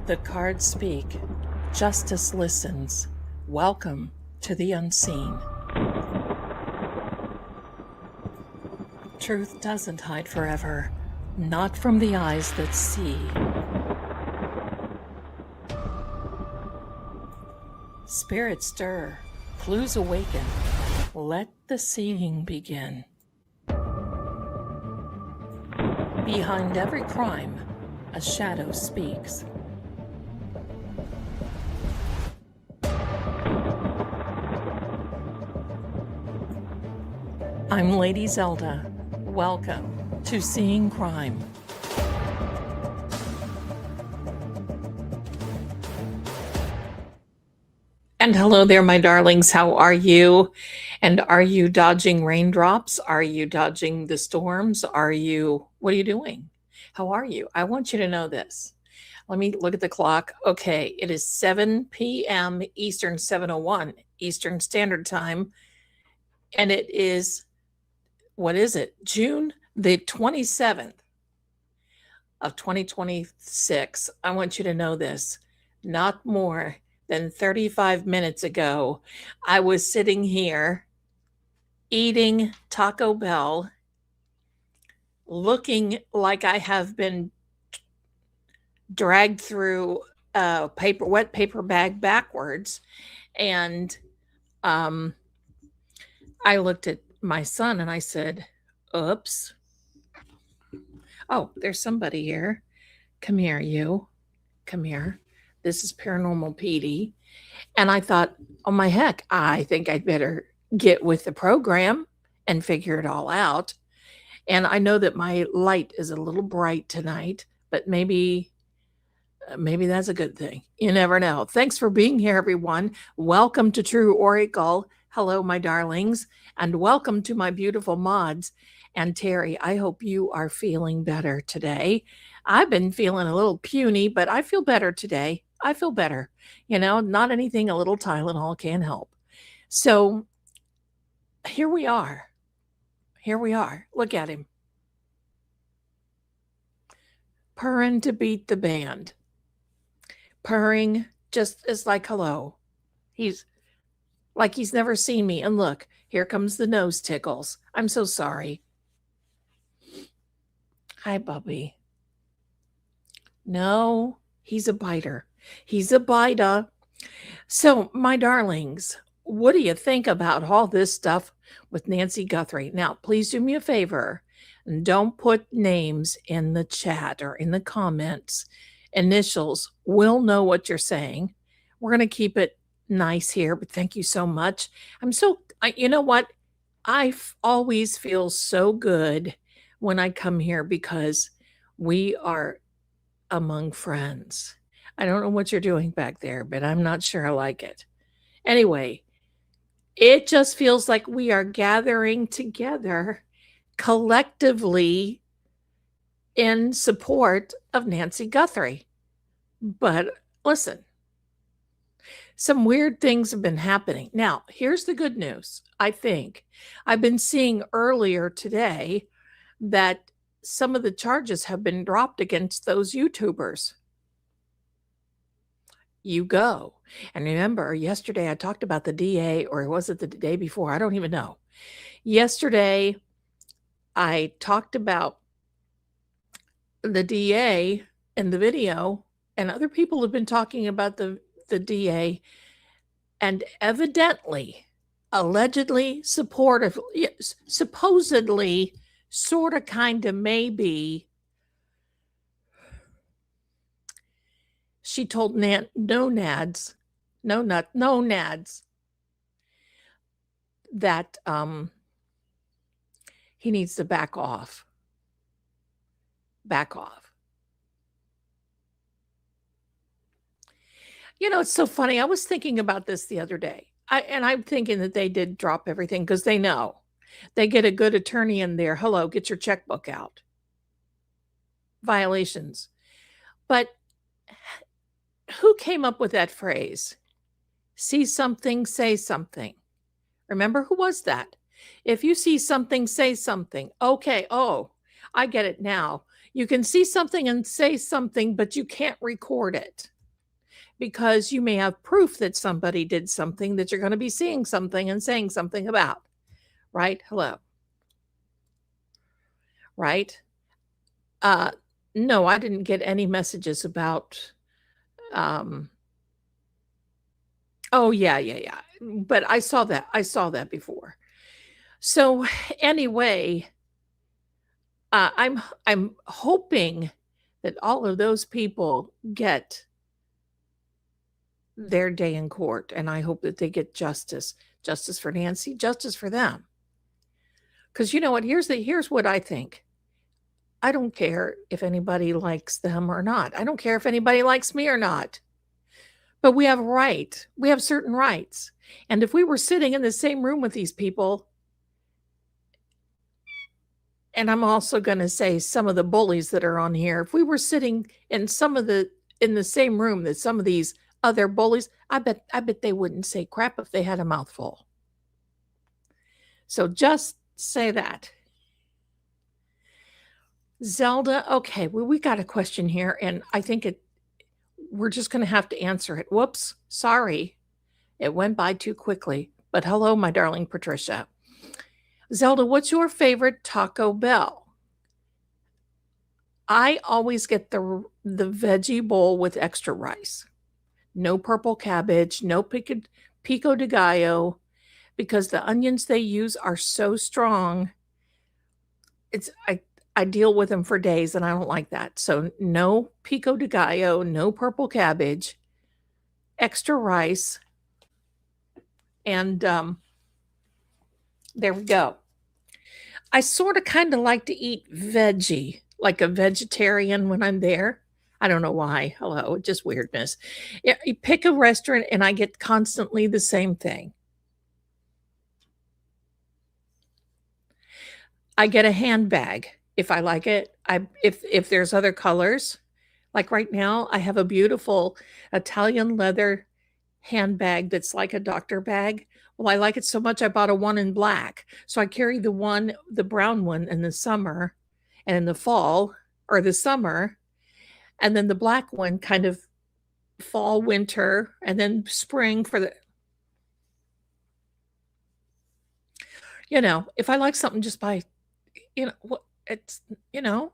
The cards speak. Justice listens. Welcome to the unseen. Truth doesn't hide forever, not from the eyes that see. Spirits stir, clues awaken. Let the seeing begin. Behind every crime, a shadow speaks. I'm Lady Zelda. Welcome to Seeing Crime. And hello there, my darlings. How are you? And are you dodging raindrops? Are you dodging the storms? What are you doing? How are you? I want you to know this. Let me look at the clock. Okay, it is 7 p.m. Eastern, 7:01 Eastern Standard Time. And it is, what is it? June the 27th of 2026. I want you to know this. Not more than 35 minutes ago, I was sitting here eating Taco Bell, looking like I have been dragged through a wet paper bag backwards. And I looked at my son and I said, oops. Oh, there's somebody here. Come here, you. Come here. This is Paranormal Petey. And I thought, oh my heck, I think I'd better get with the program and figure it all out. And I know that my light is a little bright tonight, but maybe that's a good thing. You never know. Thanks for being here, everyone. Welcome to True Oracle. Hello, my darlings, and welcome to my beautiful mods. And Terry, I hope you are feeling better today. I've been feeling a little puny, but I feel better today. I feel better. Not anything a little Tylenol can't help. So here we are. Look at him. Purring to beat the band. Purring just is like hello. He's like he's never seen me. And look, here comes the nose tickles. I'm so sorry. Hi, Bubby. No, he's a biter. He's a biter. So, my darlings, what do you think about all this stuff with Nancy Guthrie? Now, please do me a favor and don't put names in the chat or in the comments. Initials. We'll know what you're saying. We're going to keep it nice here, but thank you so much. You know what? I always feel so good when I come here because we are among friends. I don't know what you're doing back there, but I'm not sure I like it. Anyway, it just feels like we are gathering together collectively in support of Nancy Guthrie. But listen, some weird things have been happening. Now, here's the good news. I think I've been seeing earlier today that some of the charges have been dropped against those YouTubers. You go. And remember, yesterday I talked about the DA, or was it the day before? I don't even know. Yesterday, I talked about the DA in the video, and other people have been talking about the DA, and evidently, allegedly, supposedly, sort of, kind of, maybe, she told nonads that he needs to back off. It's so funny. I was thinking about this the other day. I'm thinking that they did drop everything because they know. They get a good attorney in there. Hello, get your checkbook out. Violations. But who came up with that phrase? See something, say something. Remember, who was that? If you see something, say something. Okay, oh, I get it now. You can see something and say something, but you can't record it. because you may have proof that somebody did something that you're going to be seeing something and saying something about, right? Hello. Right? No, I didn't get any messages about, um oh, yeah. But I saw that. I saw that before. So anyway, I'm hoping that all of those people get their day in court, and I hope that they get justice. Justice for Nancy, justice for them. Because you know what? Here's what I think. I don't care if anybody likes them or not. I don't care if anybody likes me or not. But we have a right. We have certain rights. And if we were sitting in the same room with these people, and I'm also going to say some of the bullies that are on here, if we were sitting in in the same room that some of these other bullies, I bet they wouldn't say crap if they had a mouthful. So just say that. Zelda, okay, well, we got a question here, and I think we're just going to have to answer it. Whoops, sorry. It went by too quickly. But hello, my darling Patricia. Zelda, what's your favorite Taco Bell? I always get the veggie bowl with extra rice. No purple cabbage, no pico de gallo, because the onions they use are so strong. I deal with them for days and I don't like that. So no pico de gallo, no purple cabbage, extra rice, and there we go. I sort of kind of like to eat veggie, like a vegetarian when I'm there. I don't know why. Hello, just weirdness. You pick a restaurant and I get constantly the same thing. I get a handbag if I like it. If there's other colors, like right now, I have a beautiful Italian leather handbag that's like a doctor bag. Well, I like it so much I bought a one in black. So I carry the brown one in the summer and in the fall or the summer, and then the black one kind of fall, winter, and then spring for the if I like something just buy, what it's you know.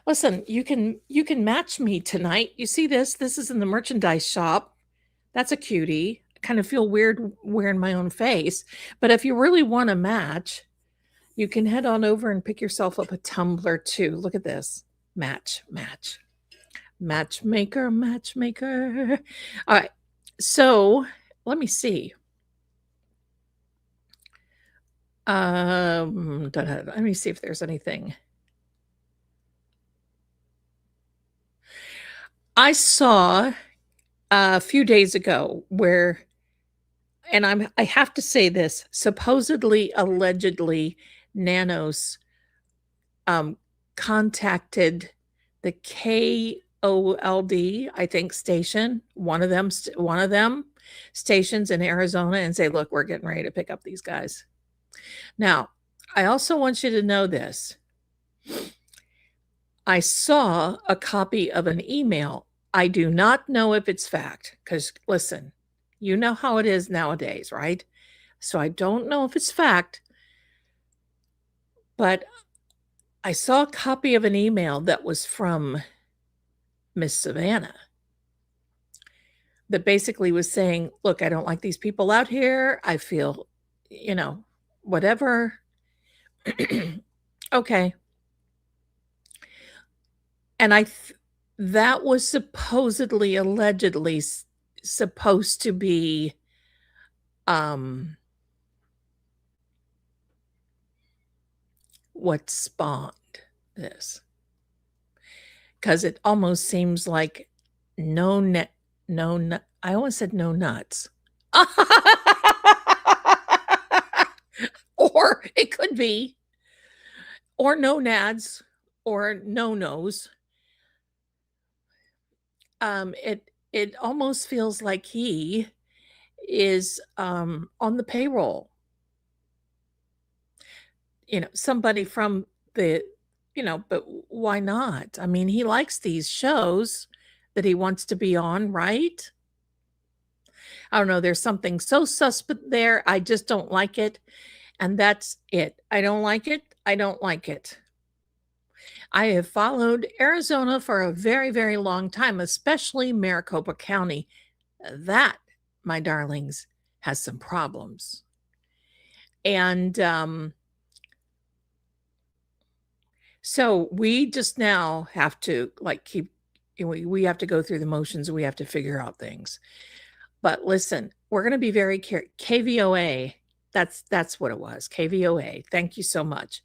Listen, you can match me tonight. You see this? This is in the merchandise shop. That's a cutie. I kind of feel weird wearing my own face. But if you really want to match, you can head on over and pick yourself up a tumbler too. Look at this. Match. Matchmaker. All right. So let me see. Let me see if there's anything. I saw a few days ago where, and I have to say this, supposedly, allegedly, Nanos contacted the KOLD, I think, station, one of them stations in Arizona, and say, look, we're getting ready to pick up these guys. Now, I also want you to know this. I saw a copy of an email. I do not know if it's fact, because listen, you know how it is nowadays, right? So I don't know if it's fact, but I saw a copy of an email that was from Miss Savannah that basically was saying, look, I don't like these people out here. I feel, whatever. Okay. And that was supposedly, allegedly supposed to be what spawned this, because it almost seems like I almost said no nuts. Or it could be, or no nads, or no nos. It almost feels like he is on the payroll. Somebody from the, but why not? I mean, he likes these shows. that he wants to be on, right? I don't know. There's something so suspect there. I just don't like it. And that's it. I don't like it. I don't like it. I have followed Arizona for a very, very long time, especially Maricopa County. That, my darlings, has some problems. And so we just now have to we have to go through the motions. We have to figure out things. But listen, we're going to be very KVOA. That's what it was. KVOA. Thank you so much.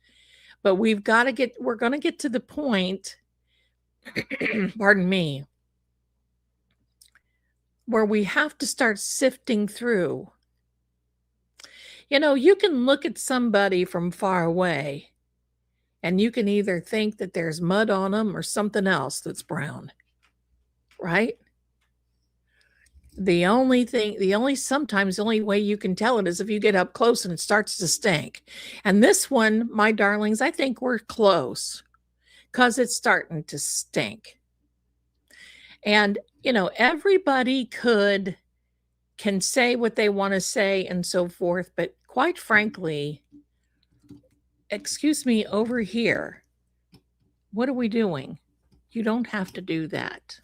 But we're going to get to the point, pardon me, where we have to start sifting through. You know, you can look at somebody from far away and you can either think that there's mud on them or something else that's brown, right? Sometimes the only way you can tell it is if you get up close and it starts to stink. And this one, my darlings, I think we're close because it's starting to stink. And, you know, everybody can say what they want to say and so forth. But quite frankly, excuse me, over here, what are we doing? You don't have to do that.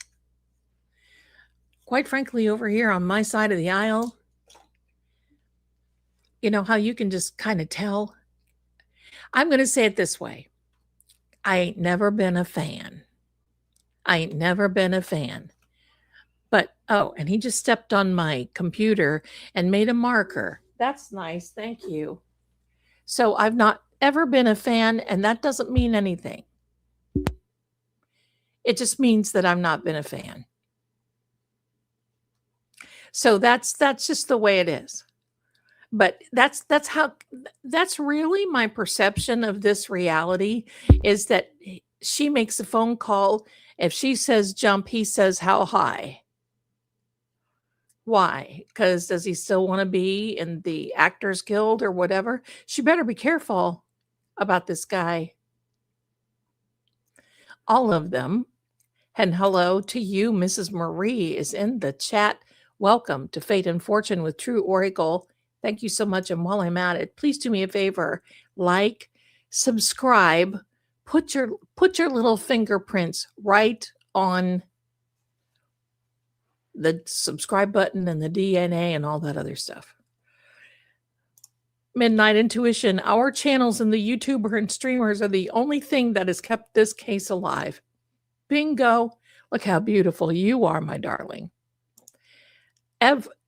Quite frankly, over here on my side of the aisle, you know how you can just kind of tell? I'm going to say it this way. I ain't never been a fan. But, oh, and he just stepped on my computer and made a marker. That's nice. Thank you. So I've not ever been a fan, and that doesn't mean anything. It just means that I've not been a fan. So that's just the way it is. But that's really my perception of this reality, is that she makes a phone call. If she says jump, he says how high. Why? Because does he still want to be in the Actors Guild or whatever? She better be careful about this guy. All of them. And hello to you, Mrs. Marie is in the chat. Welcome to Fate and Fortune with True Oracle. Thank you so much. And while I'm at it, please do me a favor, like, subscribe, put your little fingerprints right on the subscribe button and the DNA and all that other stuff. Midnight Intuition, our channels and the YouTuber and streamers are the only thing that has kept this case alive. Bingo. Look how beautiful you are, my darling.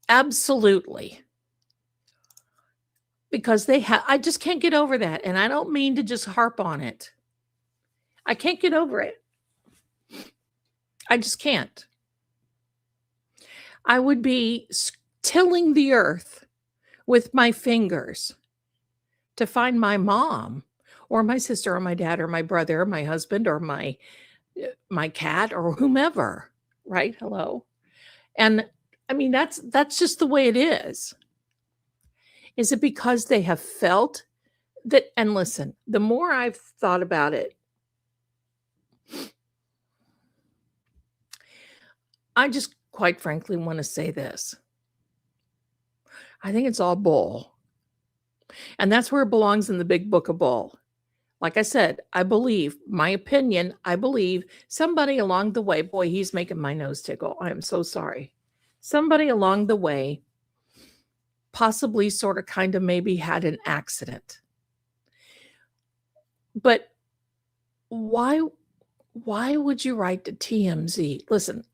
Absolutely. Because I just can't get over that. And I don't mean to just harp on it. I can't get over it. I just can't. I would be tilling the earth with my fingers to find my mom or my sister or my dad or my brother or my husband or my cat or whomever, right? Hello. And I mean, that's just the way it is. Is it because they have felt that? And listen, the more I've thought about it, I just quite frankly want to say this. I think it's all bull. And that's where it belongs in the big book of bull. Like I said, I believe somebody along the way, boy, he's making my nose tickle. I am so sorry. Somebody along the way possibly sort of kind of maybe had an accident. But why would you write to TMZ? Listen,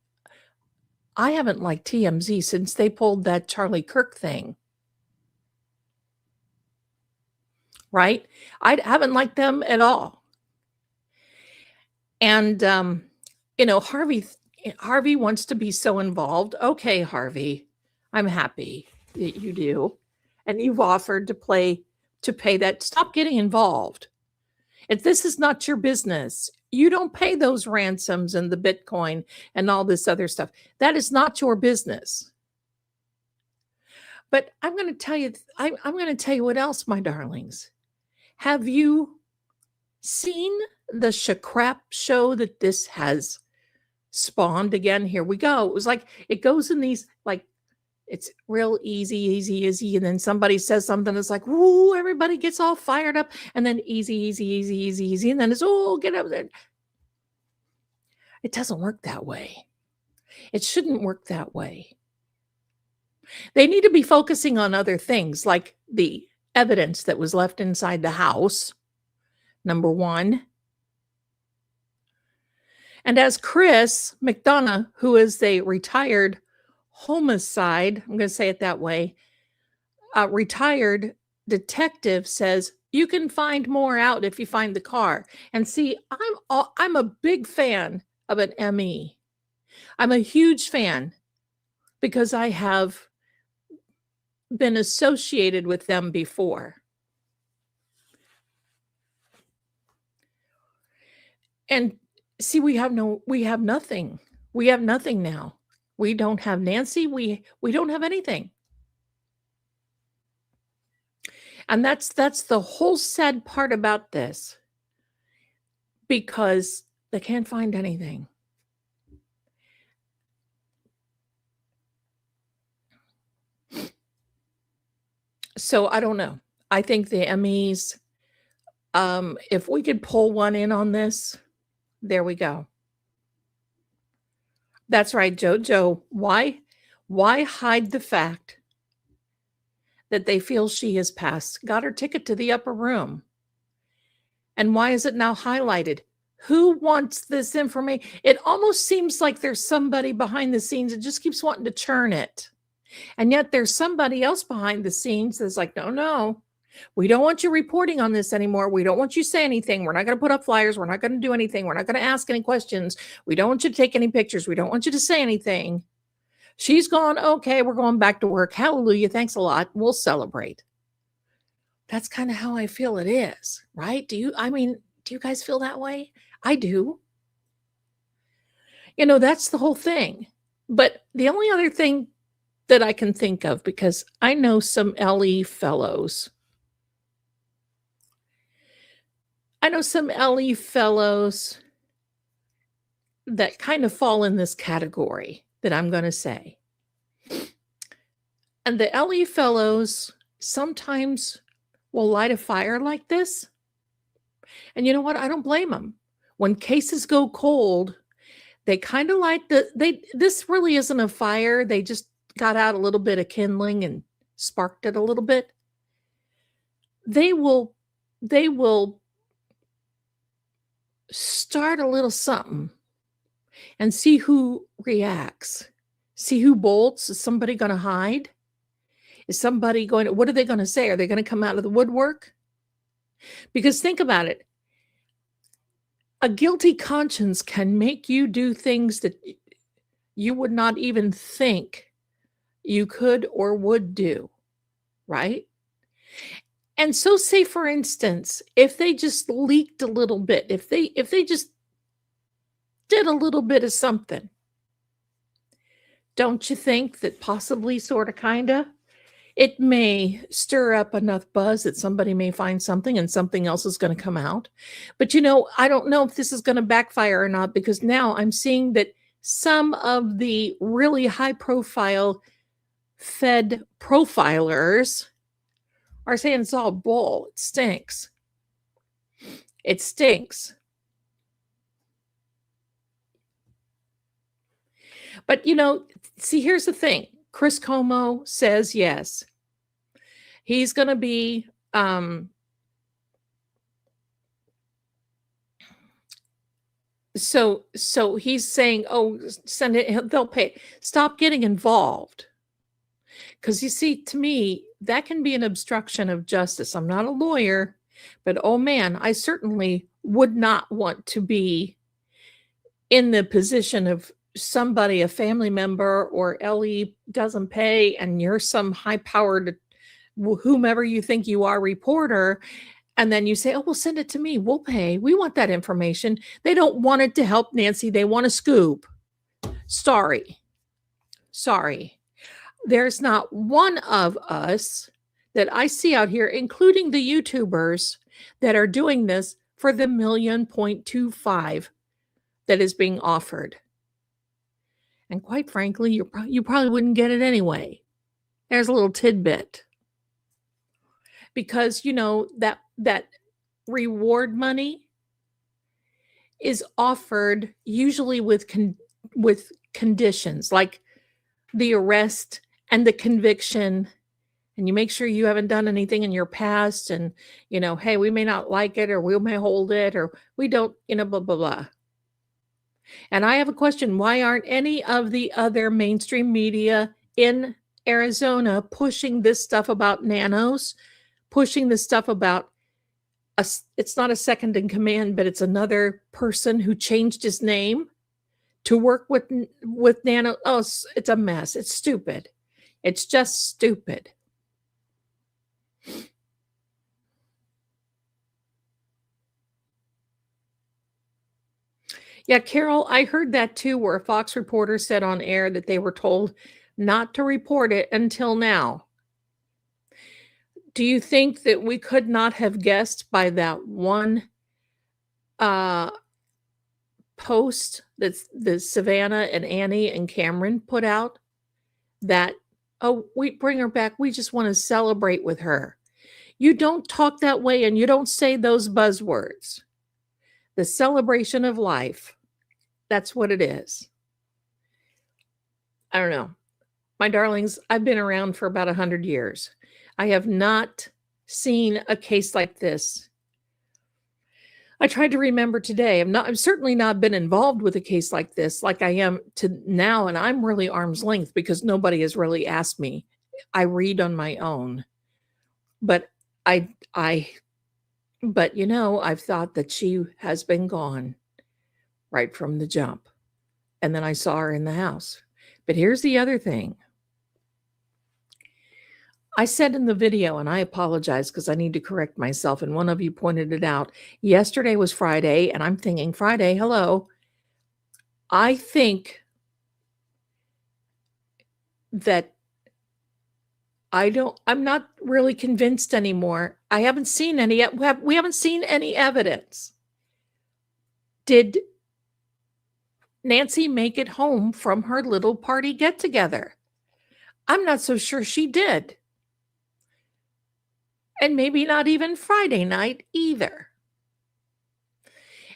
I haven't liked TMZ since they pulled that Charlie Kirk thing. Right? I haven't liked them at all. And, you know, Harvey wants to be so involved. Okay, Harvey, I'm happy that you do. And you've offered to pay that. Stop getting involved. If this is not your business, you don't pay those ransoms and the Bitcoin and all this other stuff. That is not your business. But I'm going to tell you, I'm going to tell you what else, my darlings. Have you seen the Shakrap show that this has spawned again. Here we go. It was like, it goes in these, like, it's real easy. And then somebody says something that's like, woo, everybody gets all fired up. And then easy. And then it's, oh, get up there. It doesn't work that way. It shouldn't work that way. They need to be focusing on other things, like the evidence that was left inside the house, number one. And as Chris McDonough, who is a retired homicide, I'm going to say it that way, retired detective, says, you can find more out if you find the car. And see, I'm a big fan of an ME. I'm a huge fan because I have been associated with them before. And see, we have nothing. We have nothing now. We don't have Nancy. We don't have anything. And that's the whole sad part about this, because they can't find anything. So I don't know. I think the MEs, if we could pull one in on this, there we go. That's right, Joe. Why hide the fact that they feel she has passed, got her ticket to the upper room? And why is it now highlighted? Who wants this information? It almost seems like there's somebody behind the scenes that just keeps wanting to churn it. And yet there's somebody else behind the scenes that's like, no, we don't want you reporting on this anymore. We don't want you to say anything. We're not going to put up flyers. We're not going to do anything. We're not going to ask any questions. We don't want you to take any pictures. We don't want you to say anything. She's gone. Okay, we're going back to work. Hallelujah. Thanks a lot. We'll celebrate. That's kind of how I feel it is, right? Do you guys feel that way? I do. That's the whole thing. But the only other thing that I can think of, because I know some LE fellows. That kind of fall in this category that I'm going to say. And the LE fellows sometimes will light a fire like this. And you know what? I don't blame them. When cases go cold, they kind of like this really isn't a fire. They just got out a little bit of kindling and sparked it a little bit. They will start a little something and see who reacts. See who bolts. Is somebody going to hide? Is somebody going to, what are they going to say? Are they going to come out of the woodwork? Because think about it. A guilty conscience can make you do things that you would not even think you could or would do, right? And so say, for instance, if they just leaked a little bit, if they just did a little bit of something, don't you think that possibly, sort of, kind of, it may stir up enough buzz that somebody may find something and something else is going to come out? But I don't know if this is going to backfire or not, because now I'm seeing that some of the really high profile Fed profilers are saying it's all bull. It stinks. It stinks. But, see, here's the thing. Chris Como says yes. He's going to be so he's saying, oh, send it, they'll pay. Stop getting involved. Because you see, to me, that can be an obstruction of justice. I'm not a lawyer, but oh man, I certainly would not want to be in the position of somebody, a family member or LE doesn't pay, and you're some high-powered, whomever you think you are, reporter, and then you say, oh, well, send it to me. We'll pay. We want that information. They don't want it to help Nancy. They want a scoop. Sorry. There's not one of us that I see out here, including the YouTubers, that are doing this for the $1.25 million that is being offered. And quite frankly, you probably wouldn't get it anyway. There's a little tidbit. Because, that reward money is offered usually with conditions, like the arrest and the conviction, and you make sure you haven't done anything in your past, and, hey, we may not like it, or we may hold it, or we don't, blah, blah, blah. And I have a question. Why aren't any of the other mainstream media in Arizona pushing this stuff about nanos, pushing this stuff about it's not a second in command, but it's another person who changed his name to work with nano? Oh, it's a mess. It's stupid. It's just stupid. Yeah, Carol, I heard that too, where a Fox reporter said on air that they were told not to report it until now. Do you think that we could not have guessed by that one post that the Savannah and Annie and Cameron put out that, oh, we bring her back, we just want to celebrate with her? You don't talk that way, and you don't say those buzzwords. The celebration of life. That's what it is. I don't know. My darlings, I've been around for about 100 years. I have not seen a case like this. I tried to remember today. I've certainly not been involved with a case like this, like I am to now, and I'm really arm's length because nobody has really asked me. I read on my own. But I've thought that she has been gone right from the jump. And then I saw her in the house. But here's the other thing. I said in the video, and I apologize because I need to correct myself, and one of you pointed it out. Yesterday was Friday, and I'm thinking, Friday, hello. I think that I'm not really convinced anymore. We haven't seen any evidence. Did Nancy make it home from her little party get-together? I'm not so sure she did. And maybe not even Friday night either.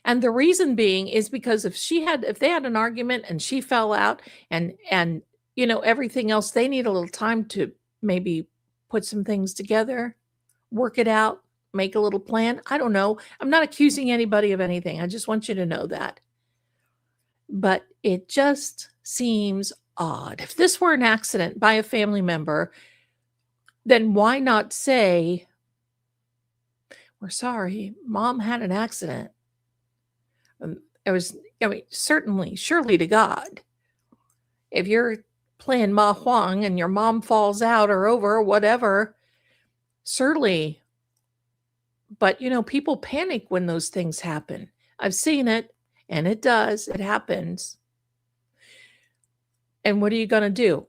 And the reason being is because if they had an argument and she fell out and everything else, they need a little time to maybe put some things together, work it out, make a little plan. I don't know. I'm not accusing anybody of anything. I just want you to know that. But it just seems odd. If this were an accident by a family member, then why not say, we're sorry, Mom had an accident. Surely to God, if you're playing Ma Huang and your mom falls out or over or whatever, certainly. But, people panic when those things happen. I've seen it, and it happens. And what are you going to do?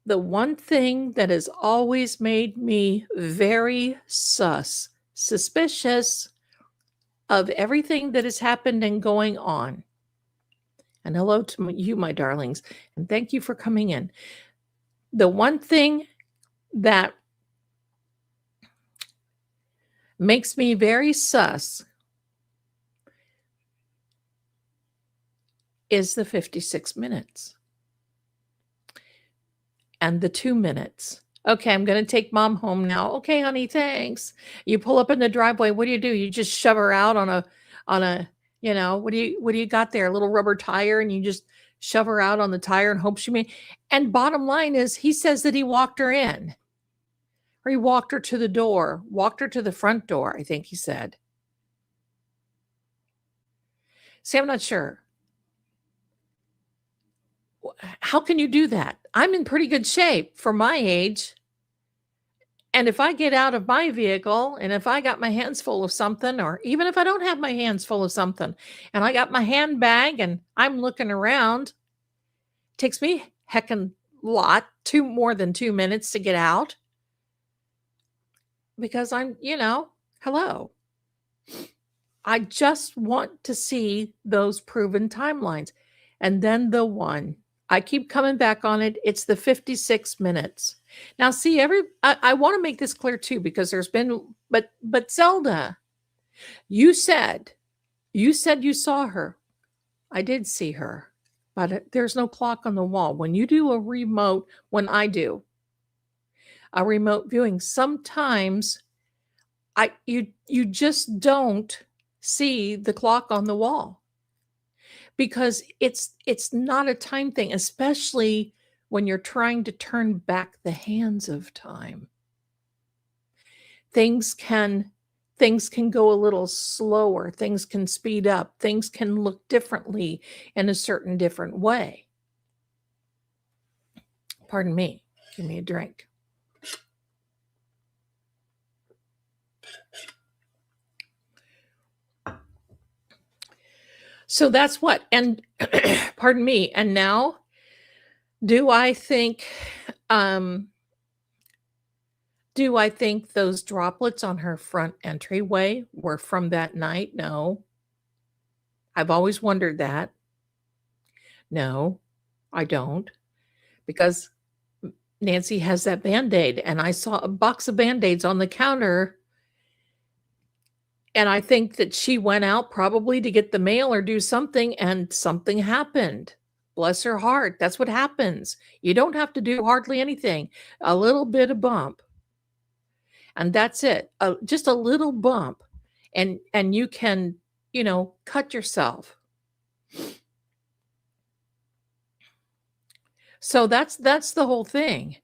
The one thing that has always made me very suspicious of everything that has happened and going on. And hello to you, my darlings, and thank you for coming in. The one thing that makes me very sus is the 56 minutes and the 2 minutes. Okay, I'm going to take Mom home now. Okay, honey, thanks. You pull up in the driveway. What do? You just shove her out on a, what do you got there? A little rubber tire, and you just shove her out on the tire and hope she may. And bottom line is, he says that he walked her in, or he walked her to the door, walked her to the front door, I think he said. See, I'm not sure. How can you do that? I'm in pretty good shape for my age. And if I get out of my vehicle and if I got my hands full of something, or even if I don't have my hands full of something and I got my handbag and I'm looking around, it takes me heckin' lot, more than 2 minutes to get out because I'm, hello. I just want to see those proven timelines. And then the one I keep coming back on it. It's the 56 minutes. Now, see, I want to make this clear too, because there's been, but Zelda, you said you saw her. I did see her, but there's no clock on the wall. When you do a remote, when I do a remote viewing, sometimes you just don't see the clock on the wall, because it's not a time thing, especially when you're trying to turn back the hands of time. Things can go a little slower, things can speed up, things can look differently in a certain different way. Pardon me. Give me a drink. So that's what, and pardon me. And now, do I think those droplets on her front entryway were from that night? No. I've always wondered that. No, I don't. Because Nancy has that Band-Aid, and I saw a box of Band-Aids on the counter. And I think that she went out probably to get the mail or do something, and something happened. Bless her heart. That's what happens. You don't have to do hardly anything. A little bit of bump. And that's it. Just a little bump. And you can, cut yourself. So that's the whole thing.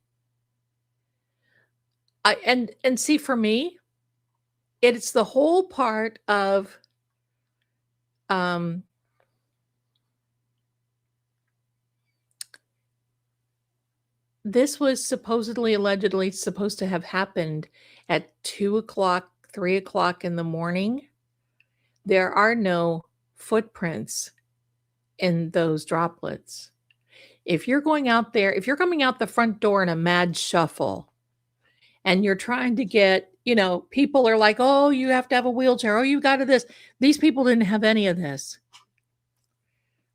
And see, for me, it's the whole part of this was allegedly supposed to have happened at 2 o'clock, 3 o'clock in the morning. There are no footprints in those droplets. If you're going out there, if you're coming out the front door in a mad shuffle and you're trying to get, people are like, oh, you have to have a wheelchair. Oh, you got to this. These people didn't have any of this.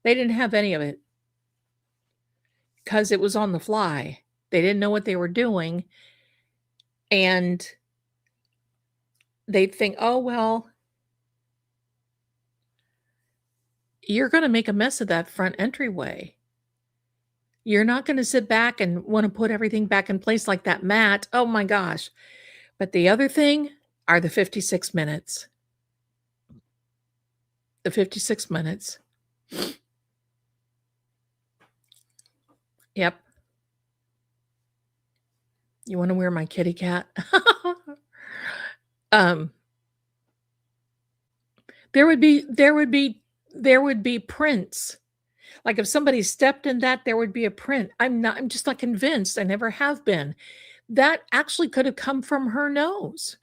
They didn't have any of it because it was on the fly. They didn't know what they were doing. And they'd think, oh, well, you're going to make a mess of that front entryway. You're not going to sit back and want to put everything back in place like that mat. Oh my gosh. But the other thing are the 56 minutes. The 56 minutes. Yep. You want to wear my kitty cat? There would be prints. Like if somebody stepped in that, there would be a print. I'm just not convinced. I never have been. That actually could have come from her nose.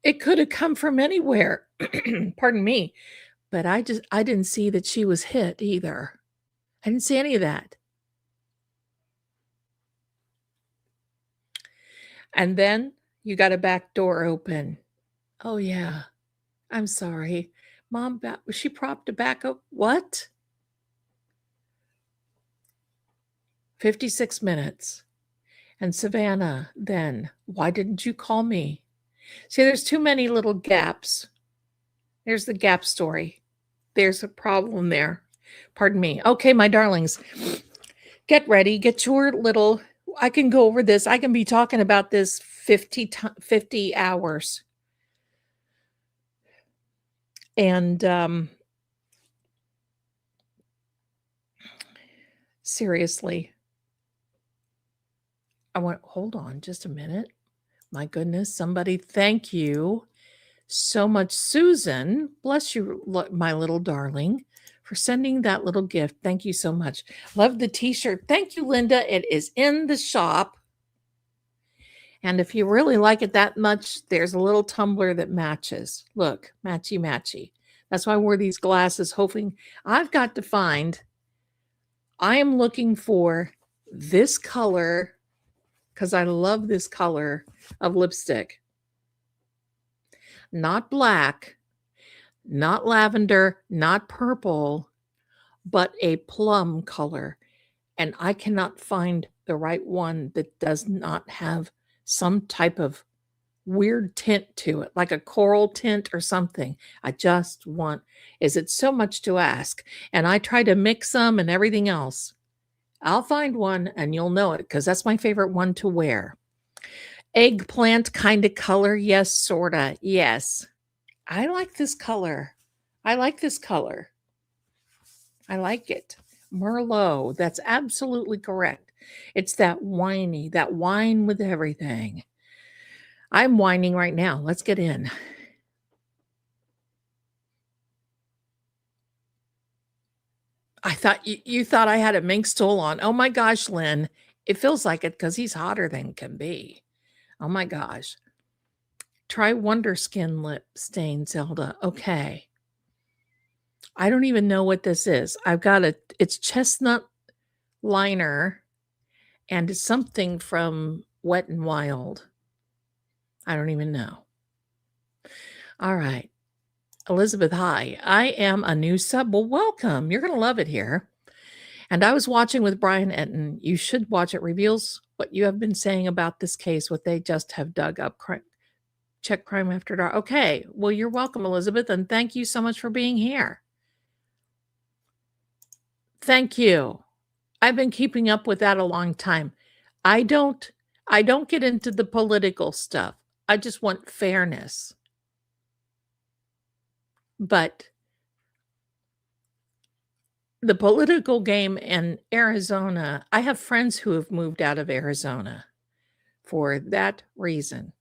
It could have come from anywhere. Pardon me. But I didn't see that she was hit either. I didn't see any of that. And then you got a back door open. Oh yeah. I'm sorry. Mom, she propped a back up. What? 56 minutes. And Savannah, then, why didn't you call me? See, there's too many little gaps. There's the gap story. There's a problem there. Pardon me. Okay, my darlings, get ready. Get your little, I can go over this. I can be talking about this 50 hours. And seriously, hold on just a minute. My goodness, somebody, thank you so much. Susan, bless you, my little darling, for sending that little gift. Thank you so much. Love the t-shirt. Thank you, Linda. It is in the shop. And if you really like it that much, there's a little tumbler that matches. Look, matchy, matchy. That's why I wore these glasses, hoping I am looking for this color because I love this color of lipstick. Not black, not lavender, not purple, but a plum color. and I cannot find the right one that does not have some type of weird tint to it, like a coral tint or something. I just want is it so much to ask? And I try to mix them and everything else. I'll find one and you'll know it because that's my favorite one to wear. Eggplant kind of color, yes, sorta. Yes. I like this color. I like this color. I like it. Merlot, that's absolutely correct. It's that winey, that wine with everything. I'm whining right now. Let's get in. I thought you thought I had a mink stole on. Oh my gosh, Lynn. It feels like it because he's hotter than can be. Oh my gosh. Try Wonder Skin Lip Stain, Zelda. Okay. I don't even know what this is. It's chestnut liner and it's something from Wet and Wild. I don't even know. All right. Elizabeth, hi. I am a new sub. Well, welcome. You're going to love it here. And I was watching with Brian Etten. You should watch it. Reveals what you have been saying about this case, what they just have dug up. Check Crime After Dark. Okay. Well, you're welcome, Elizabeth. And thank you so much for being here. Thank you. I've been keeping up with that a long time. I don't get into the political stuff. I just want fairness. But the political game in Arizona, I have friends who have moved out of Arizona for that reason.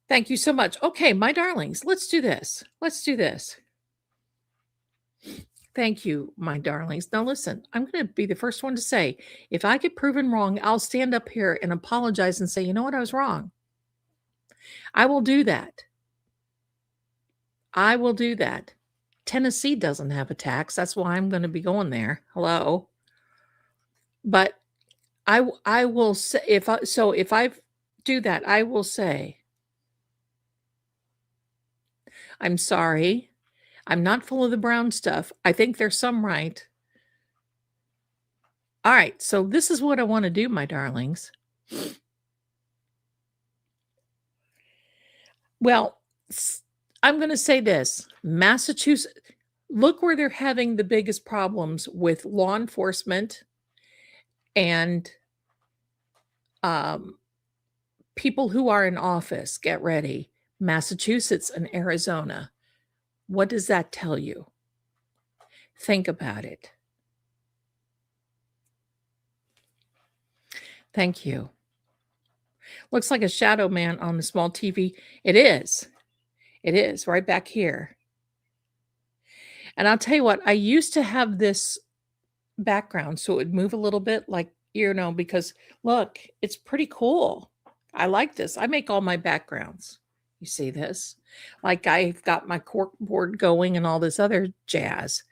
Thank you so much. Okay, my darlings, let's do this. Let's do this. Thank you, my darlings. Now, listen, I'm going to be the first one to say if I get proven wrong, I'll stand up here and apologize and say, you know what, I was wrong. I will do that. I will do that. Tennessee doesn't have a tax. That's why I'm going to be going there. Hello. But I will say if I do that, I will say, I'm sorry. I'm not full of the brown stuff. I think there's some right. All right. So this is what I want to do, my darlings. Well, I'm going to say this. Massachusetts, look where they're having the biggest problems with law enforcement and people who are in office. Get ready. Massachusetts and Arizona. What does that tell you? Think about it. Thank you. Looks like a shadow man on the small TV. It is. It is right back here. And I'll tell you what, I used to have this background so it would move a little bit like, because look, it's pretty cool. I like this. I make all my backgrounds. You see this? Like I've got my cork board going and all this other jazz.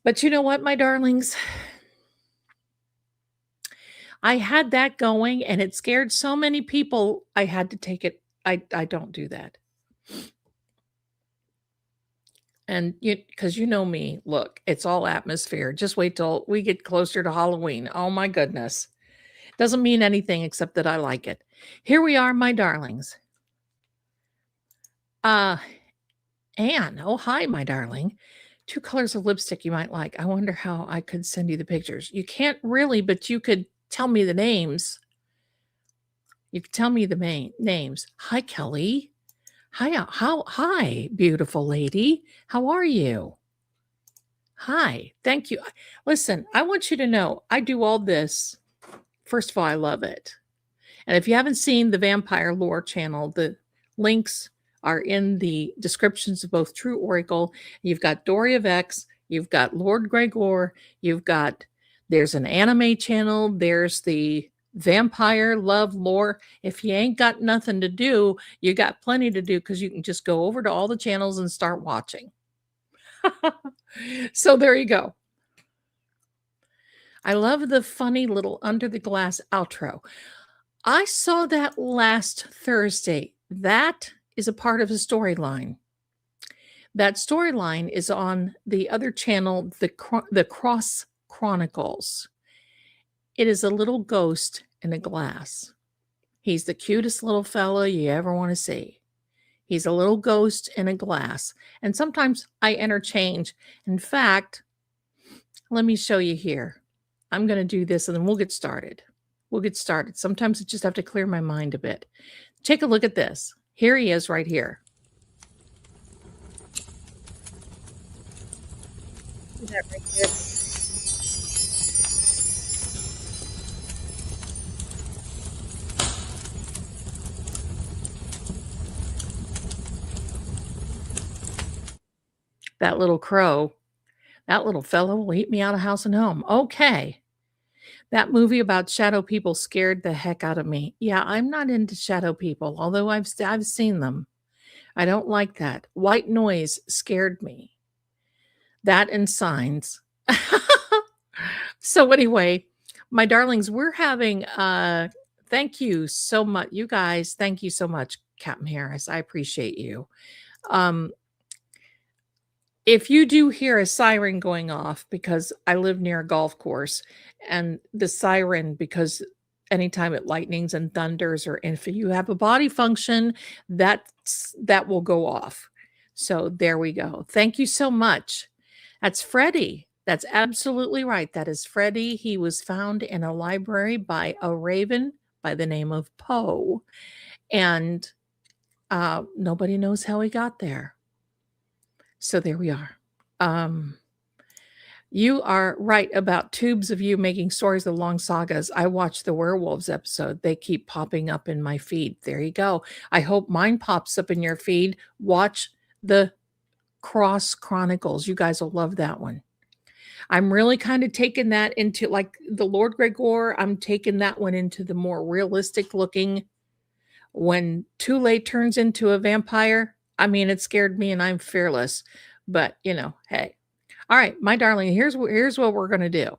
But you know what, my darlings? I had that going and it scared so many people. I had to take it. I don't do that. And because you know me, look, it's all atmosphere. Just wait till we get closer to Halloween. Oh my goodness. Doesn't mean anything except that I like it. Here we are, my darlings. Anne, oh hi, my darling. 2 colors of lipstick you might like. I wonder how I could send you the pictures. You can't really, but you could tell me the names. You could tell me the names. Hi, Kelly. Hi, beautiful lady. How are you? Hi, thank you. Listen, I want you to know I do all this. First of all, I love it. And if you haven't seen the Vampire Lore channel, the links are in the descriptions of both True Oracle. You've got Doria Vex, you've got Lord Greggor, there's an anime channel, there's the Vampire Love Lore. If you ain't got nothing to do, you got plenty to do because you can just go over to all the channels and start watching. So there you go. I love the funny little under the glass outro. I saw that last Thursday. That is a part of a storyline. That storyline is on the other channel, the Crosse Chronicles. It is a little ghost in a glass. He's the cutest little fellow you ever want to see. He's a little ghost in a glass. And sometimes I interchange. In fact, let me show you here. I'm going to do this and then we'll get started. We'll get started. Sometimes I just have to clear my mind a bit. Take a look at this. Here he is right here. See that right here? That little crow, that little fellow will eat me out of house and home. Okay. That movie about shadow people scared the heck out of me. Yeah, I'm not into shadow people, although I've seen them. I don't like that. White noise scared me. That and signs. So anyway, my darlings, we're having thank you so much. You guys, thank you so much, Captain Harris. I appreciate you. If you do hear a siren going off, because I live near a golf course, and the siren, because anytime it lightnings and thunders, or if you have a body function, that will go off. So there we go. Thank you so much. That's Freddie. That's absolutely right. That is Freddie. He was found in a library by a raven by the name of Poe, and nobody knows how he got there. So there we are. You are right about tubes of you making stories of long sagas. I watched the werewolves episode. They keep popping up in my feed. There you go. I hope mine pops up in your feed. Watch the Crosse Chronicles. You guys will love that one. I'm really kind of taking that into, like the Lord Greggor, I'm taking that one into the more realistic looking. When Too Late turns into a vampire, I mean, it scared me and I'm fearless. But, hey. All right, my darling, here's what we're going to do.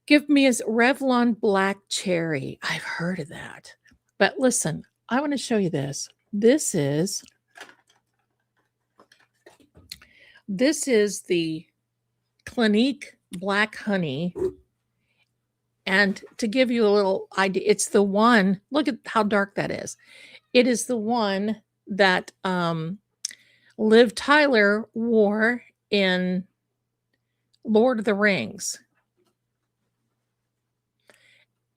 Give me a Revlon Black Cherry. I've heard of that. But listen, I want to show you this. This is the Clinique Black Honey. And to give you a little idea, it's the one, look at how dark that is. It is the one that Liv Tyler wore in Lord of the Rings.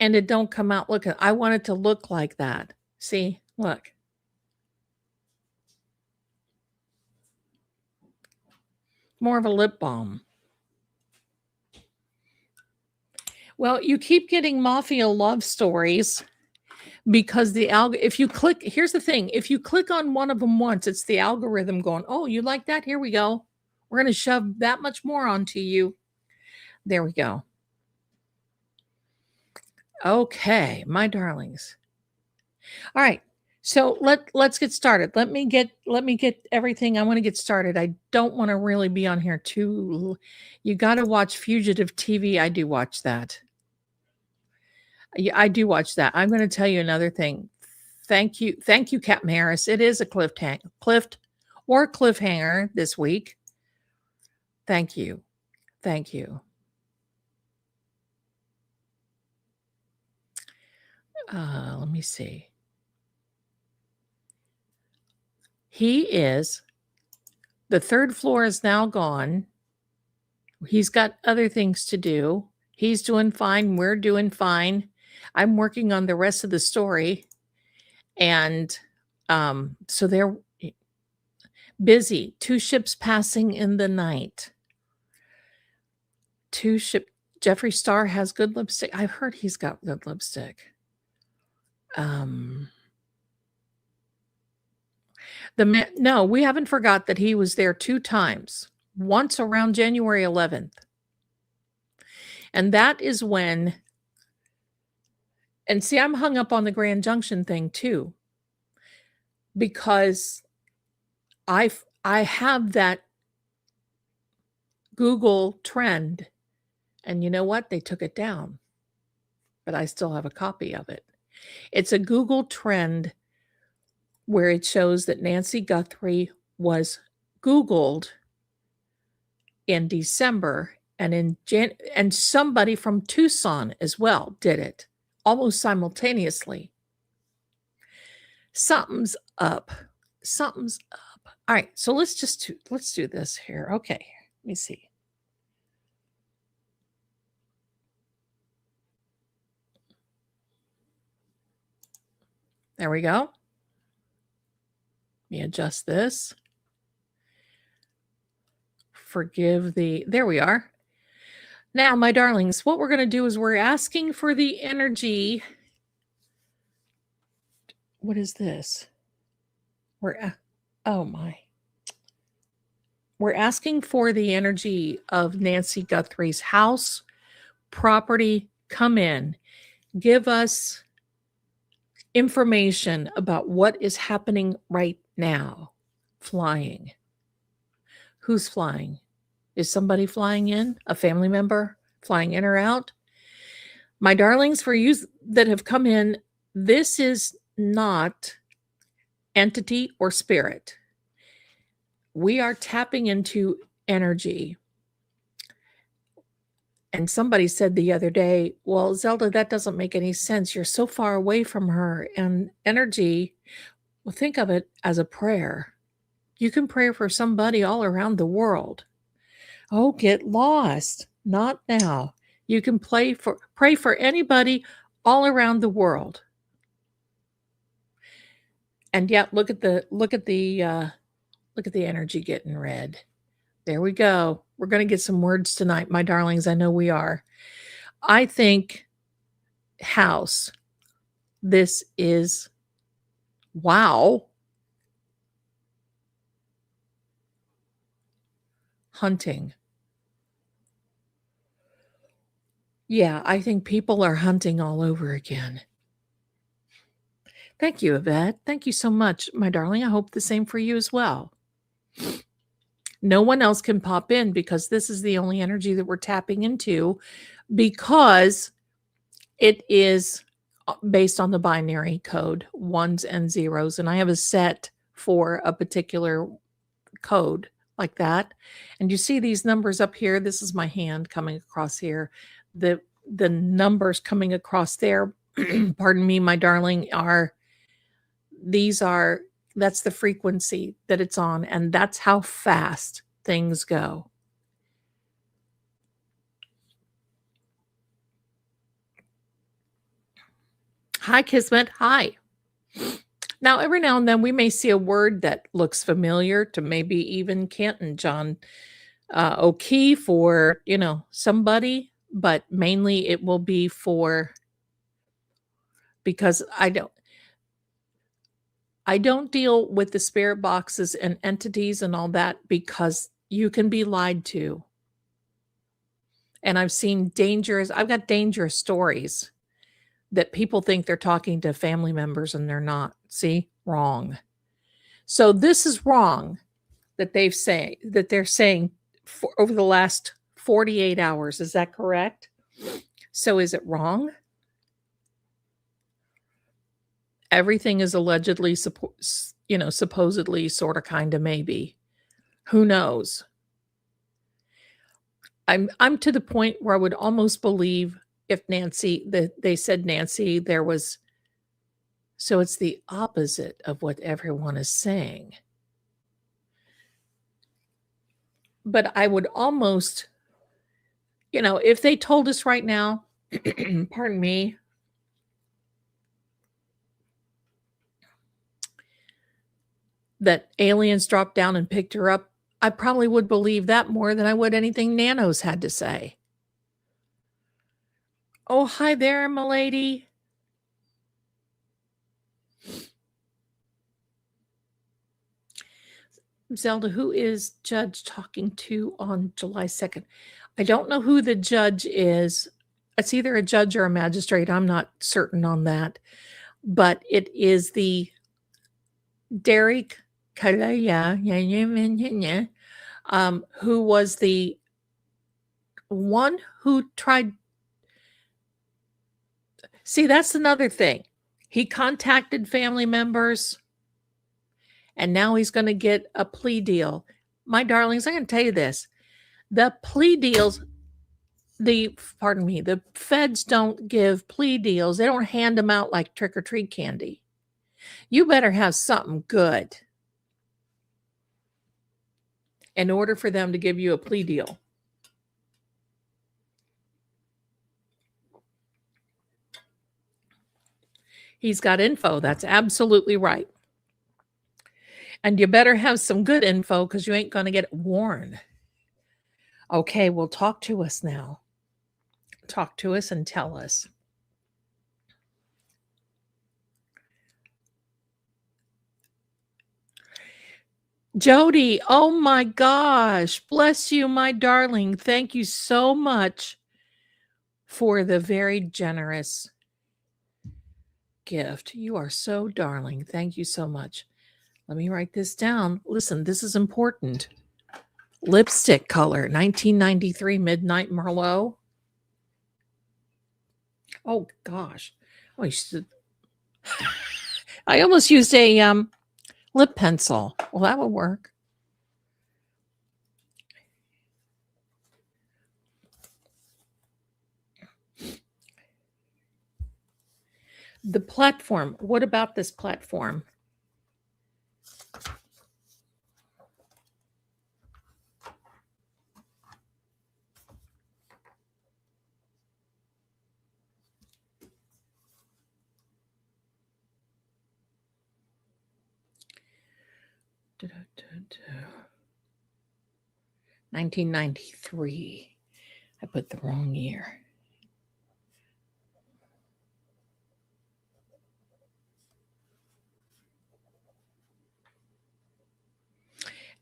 And it don't come out looking, I want it to look like that. See, look. More of a lip balm. Well, you keep getting Mafia love stories because if you click, here's the thing. If you click on one of them once, it's the algorithm going, oh, you like that? Here we go. We're going to shove that much more onto you. There we go. Okay, my darlings. All right. So let's get started. Let me get everything. I want to get started. I don't want to really be on here too. You got to watch Fugitive TV. I do watch that. Yeah, I do watch that. I'm going to tell you another thing. Thank you, Captain Harris. It is a cliffhanger this week. Thank you. Let me see. The third floor is now gone. He's got other things to do. He's doing fine. We're doing fine. I'm working on the rest of the story. And so they're busy. 2 ships passing in the night. Jeffree Star has good lipstick. I've heard he's got good lipstick. No, we haven't forgot that he was there 2 times. Once around January 11th. And that is when, and see, I'm hung up on the Grand Junction thing too, because I have that Google trend, and you know what? They took it down, but I still have a copy of it. It's a Google trend where it shows that Nancy Guthrie was Googled in December and somebody from Tucson as well did it almost simultaneously. Something's up. Something's up. All right, so let's do this here. Okay, let me see. There we go. Let me adjust this. There we are. Now, my darlings, what we're going to do is we're asking for the energy. What is this? Oh my. We're asking for the energy of Nancy Guthrie's house, property. Come in. Give us information about what is happening right now. Flying. Who's flying? Is somebody flying in? A family member flying in or out? My darlings, for you that have come in, this is not entity or spirit. We are tapping into energy. And somebody said the other day, well, Zelda, that doesn't make any sense. You're so far away from her. And energy, well, think of it as a prayer. You can pray for somebody all around the world. Oh, get lost. Not now. You can pray for anybody all around the world. And yet, look at the energy getting red. There we go. We're going to get some words tonight, my darlings. I know we are. I think house. This is wow. Hunting. Yeah, I think people are hunting all over again. Thank you, Yvette. Thank you so much, my darling. I hope the same for you as well. No one else can pop in because this is the only energy that we're tapping into, because it is based on the binary code, ones and zeros. And I have a set for a particular code like that. And you see these numbers up here. This is my hand coming across here. The numbers coming across there, pardon me, my darling, that's the frequency that it's on, and that's how fast things go. Hi, Kismet. Hi. Now, every now and then we may see a word that looks familiar to maybe even Canton John O'Keefe or, somebody, but mainly it will be because I don't deal with the spirit boxes and entities and all that, because you can be lied to. And I've got dangerous stories that people think they're talking to family members and they're not. See? Wrong. So this is wrong that they're saying for over the last 48 hours. Is that correct? So is it wrong? Everything is allegedly, supposedly, sort of, kind of, maybe. Who knows? I'm to the point where I would almost believe if they said Nancy, there was. So it's the opposite of what everyone is saying. But I would almost, if they told us right now, pardon me, that aliens dropped down and picked her up, I probably would believe that more than I would anything Nanos had to say. Oh, hi there, m'lady. Zelda, who is Judge talking to on July 2nd? I don't know who the judge is. It's either a judge or a magistrate. I'm not certain on that. But it is the Derek Camellia, who was the one who tried. See, that's another thing. He contacted family members, and now he's going to get a plea deal. My darlings, I'm going to tell you this. The plea deals, pardon me, the feds don't give plea deals. They don't hand them out like trick or treat candy. You better have something good in order for them to give you a plea deal. He's got info. That's absolutely right. And you better have some good info because you ain't going to get warned. Okay, well, talk to us now. Talk to us and tell us. Jody, oh my gosh, bless you, my darling. Thank you so much for the very generous gift. You are so darling. Thank you so much. Let me write this down. Listen, this is important. Lipstick color, 1993 Midnight Merlot. Oh gosh. Oh, I almost used a lip pencil. Well, that would work. The platform. What about this platform? Da, da, da, 1993. I put the wrong year.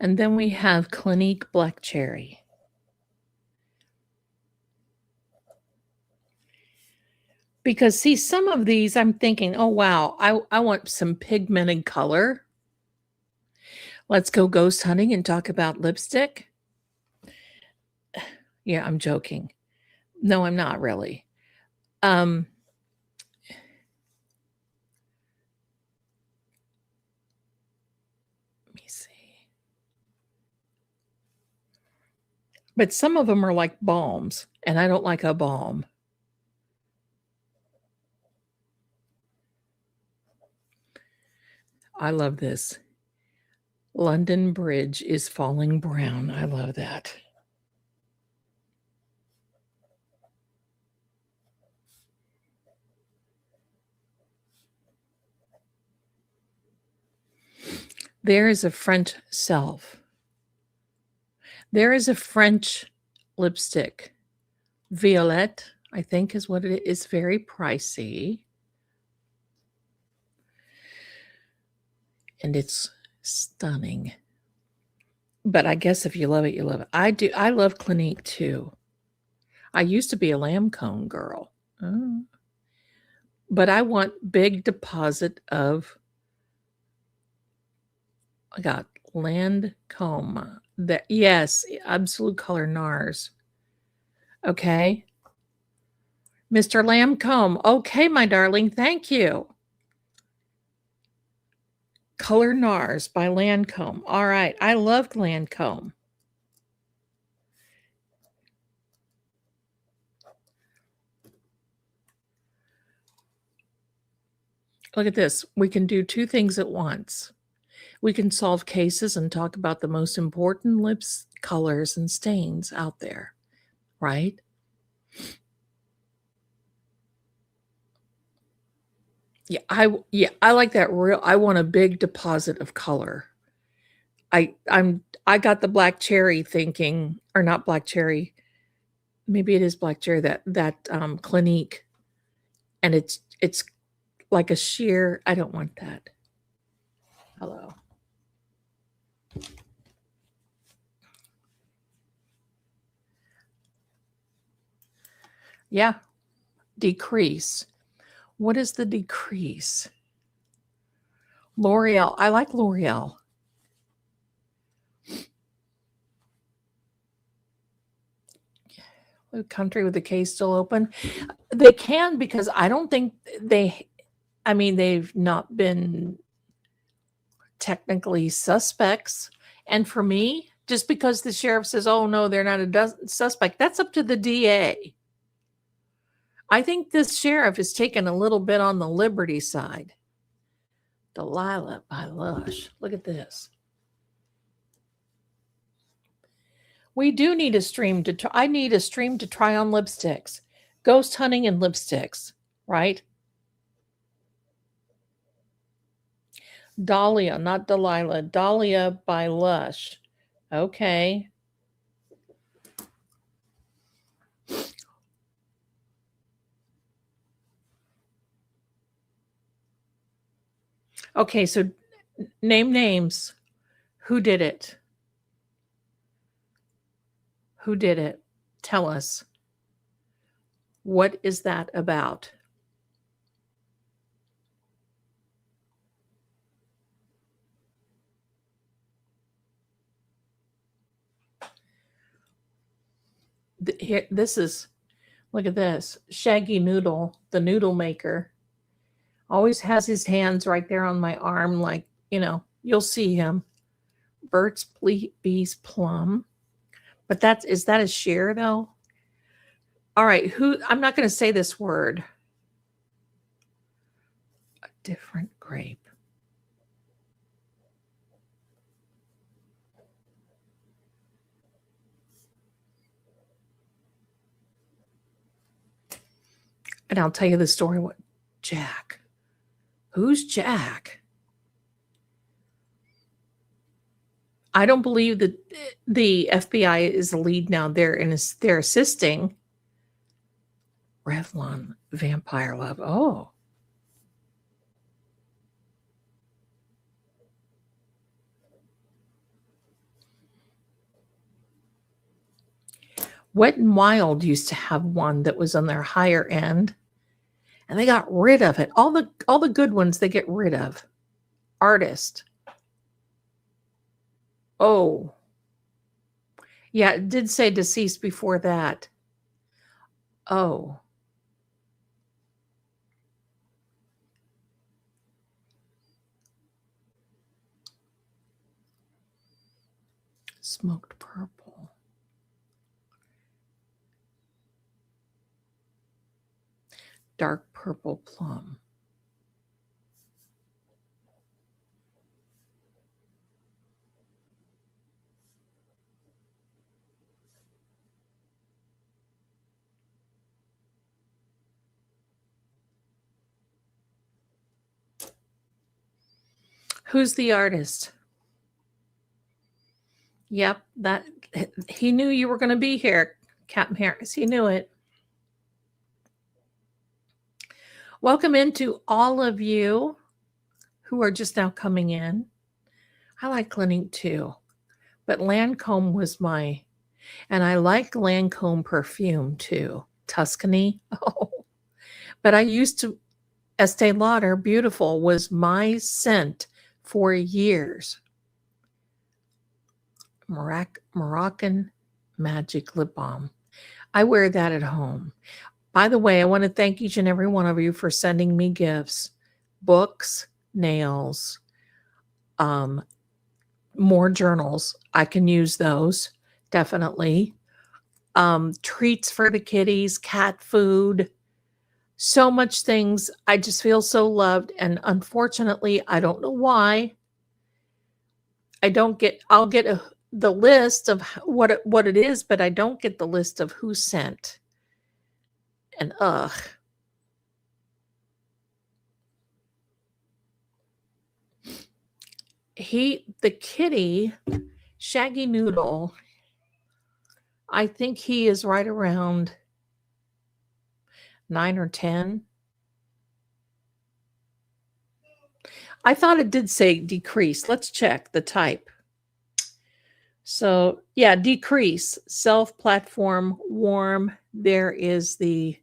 And then we have Clinique Black Cherry. Because see, some of these I'm thinking, oh wow, I want some pigmented color. Let's go ghost hunting and talk about lipstick. Yeah, I'm joking. No, I'm not really. Let me see. But some of them are like balms, and I don't like a balm. I love this. London Bridge is falling brown. I love that. There is a French self. There is a French lipstick. Violette, I think is what it is. It's very pricey. And it's stunning. But I guess if you love it, you love it. I do. I love Clinique too. I used to be a Lancome girl. Oh. But I want big deposit of, I got Lancome. That, yes, absolute color NARS. Okay. Mr. Lancome. Okay, my darling. Thank you. Color NARS by Lancome. All right. I loved Lancome. Look at this. We can do two things at once. We can solve cases and talk about the most important lips colors and stains out there, right? Yeah, I like that real. I want a big deposit of color. I got the black cherry thinking, or not black cherry. Maybe it is black cherry, that Clinique, and it's like a sheer. I don't want that. Hello. Yeah, decrease. What is the decrease? L'Oreal. I like L'Oreal. The country with the case still open. They can, because I don't think they've not been technically suspects. And for me, Just because the sheriff says, oh, no, they're not a suspect, that's up to the DA. I think this sheriff is taking a little bit on the liberty side. Delilah by Lush. Look at this. We do need a stream to I need a stream to try on lipsticks. Ghost hunting and lipsticks, right? Dahlia, not Delilah. Dahlia by Lush. Okay. Okay, so name names. Who did it? Who did it? Tell us. What is that about? Here, this is, look at this. Shaggy Noodle, the noodle maker, always has his hands right there on my arm, like, you know, you'll see him. Burt's Bees Plum. But is that a shear, though? All right, I'm not going to say this word. A different grape. And I'll tell you the story. What? Jack. Who's Jack? I don't believe that the FBI is the lead now. They're assisting. Revlon Vampire Love. Oh. Wet n Wild used to have one that was on their higher end, and they got rid of it. All the good ones they get rid of. Artist. Oh. Yeah, it did say deceased before that. Oh. Smoked purple. Dark purple plum. Who's the artist? Yep, that he knew you were going to be here, Captain Harris. He knew it. Welcome into all of you who are just now coming in. I like Clinique too, but Lancome was and I like Lancome perfume too. Tuscany. Oh, but I used to, Estee Lauder Beautiful was my scent for years. Moroccan Magic Lip Balm. I wear that at home. By the way, I want to thank each and every one of you for sending me gifts, books, nails, more journals. I can use those, definitely. Treats for the kitties, cat food, so much things. I just feel so loved. And unfortunately, I don't know why. I'll get the list of what it is, but I don't get the list of who sent. And the kitty, Shaggy Noodle, I think he is right around 9 or 10. I thought it did say decrease. Let's check the type. So, yeah, decrease, self-platform, warm. There is the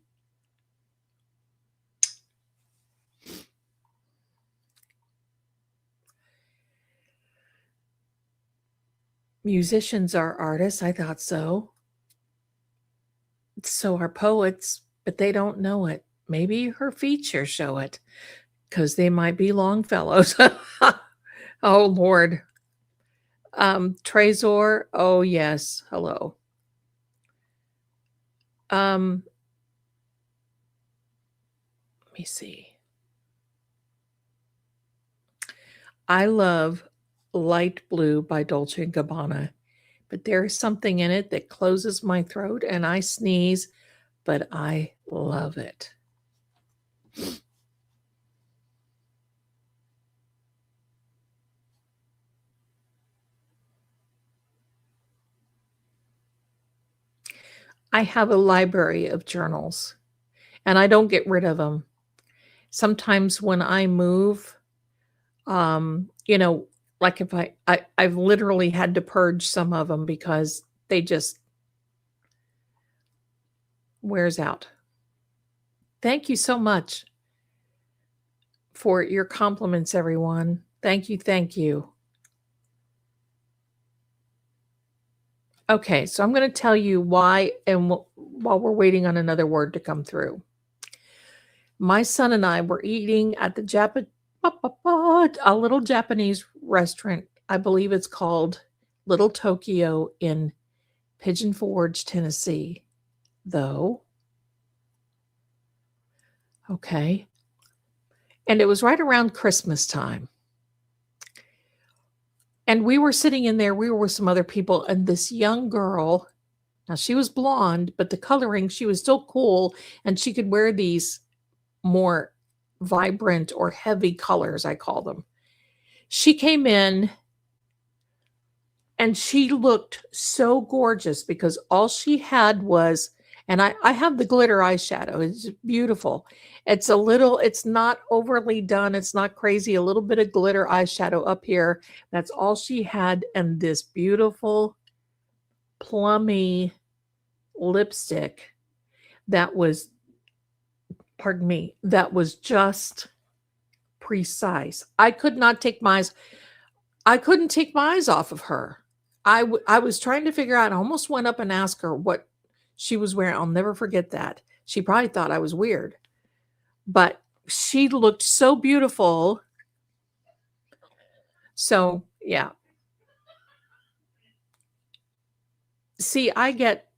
musicians are artists. I thought so. So are poets, but they don't know it. Maybe her features show it because they might be Longfellows. Oh, Lord. Trezor, oh yes, hello. Let me see. I love Light Blue by Dolce& Gabbana, but there is something in it that closes my throat and I sneeze, but I love it. I have a library of journals, and I don't get rid of them. Sometimes when I move, you know, like if I've literally had to purge some of them because they just wears out. Thank you so much for your compliments, everyone. Thank you, thank you. Okay, so I'm gonna tell you why and while we're waiting on another word to come through. My son and I were eating at the a little Japanese restaurant. I believe it's called Little Tokyo in Pigeon Forge, Tennessee, though. Okay. And it was right around Christmas time. And we were sitting in there, we were with some other people, and this young girl, now she was blonde, but the coloring, she was still cool, and she could wear these more vibrant or heavy colors, I call them. She came in and she looked so gorgeous because all she had was, and I have the glitter eyeshadow. It's beautiful. It's not overly done. It's not crazy. A little bit of glitter eyeshadow up here. That's all she had. And this beautiful plummy lipstick that was, pardon me, that was just precise. I couldn't take my eyes off of her. I was trying to figure out, I almost went up and asked her what she was wearing. I'll never forget that. She probably thought I was weird, but she looked so beautiful. So, yeah. See, I get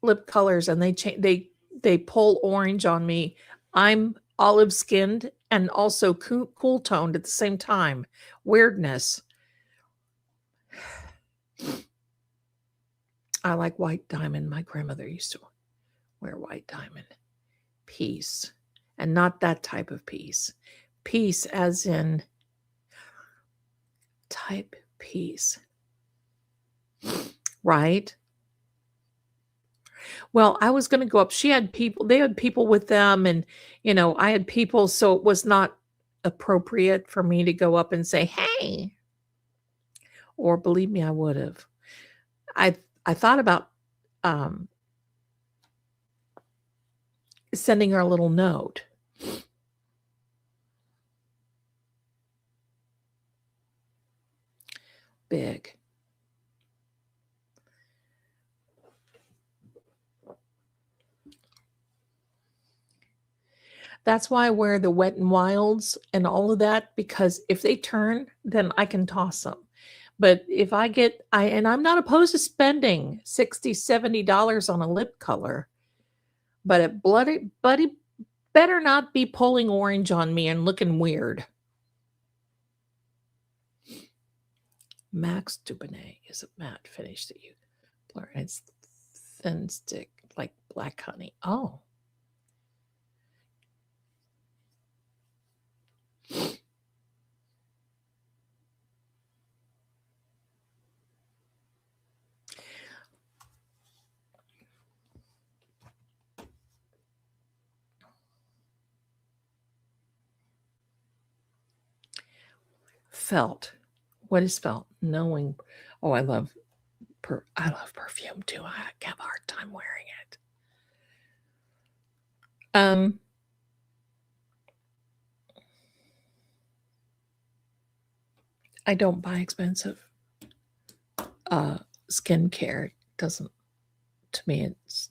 lip colors and they pull orange on me. I'm olive skinned and also cool toned at the same time. Weirdness. I like white diamond. My grandmother used to wear white diamond. Peace. And not that type of peace. Peace as in type peace. Right? Well, I was going to go up. They had people with them, and, I had people, so it was not appropriate for me to go up and say, hey, or believe me, I would have. I thought about sending her a little note. Big. That's why I wear the Wet and Wilds and all of that, because if they turn, then I can toss them. But if I'm not opposed to spending $60, $70 on a lip color, but it buddy better not be pulling orange on me and looking weird. Max Dubonnet is a matte finish that you blur. It's thin stick like black honey. Oh. Felt. What is felt? Knowing. Oh, I love perfume too. I have a hard time wearing it. I don't buy expensive skincare. It doesn't, to me, it's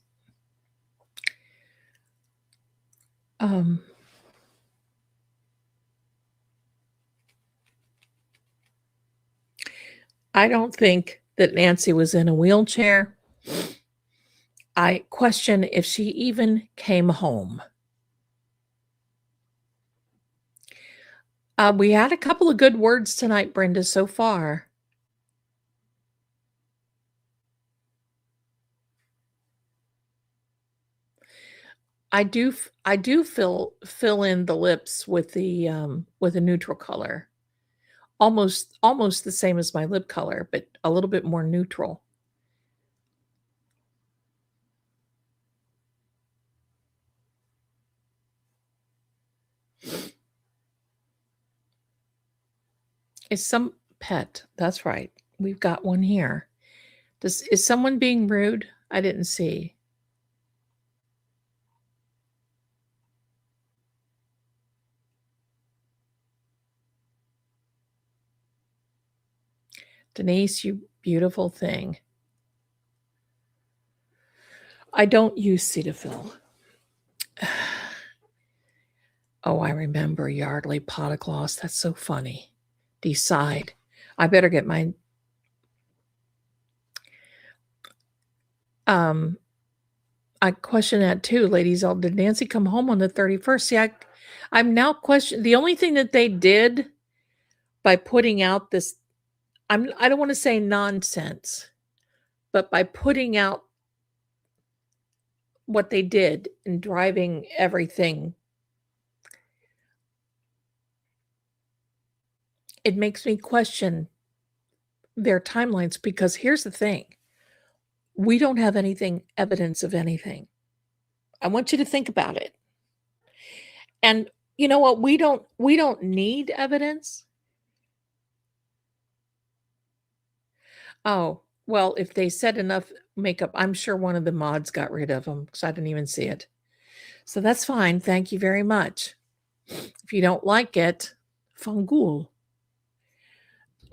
I don't think that Nancy was in a wheelchair. I question if she even came home. We had a couple of good words tonight, Brenda, so far. I do fill in the lips with a neutral color. Almost the same as my lip color, but a little bit more neutral. Is some pet. That's right. We've got one here. Is someone being rude? I didn't see. Denise, you beautiful thing. I don't use Cetaphil. Oh, I remember Yardley Potagloss. That's so funny. Decide. I better get my I question that too, ladies. Oh, did Nancy come home on the 31st? See, I'm now questioning the only thing that they did by putting out this I don't want to say nonsense, but by putting out what they did and driving everything, it makes me question their timelines because here's the thing. We don't have anything evidence of anything. I want you to think about it. And you know what? We don't need evidence. Oh, well, if they said enough makeup, I'm sure one of the mods got rid of them because I didn't even see it. So that's fine. Thank you very much. If you don't like it, fangul.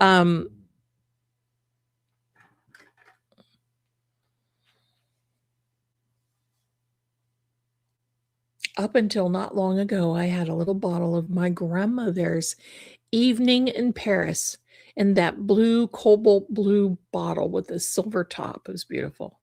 Um, up until not long ago, I had a little bottle of my grandmother's Evening in Paris in that blue, cobalt blue bottle with a silver top. It was beautiful.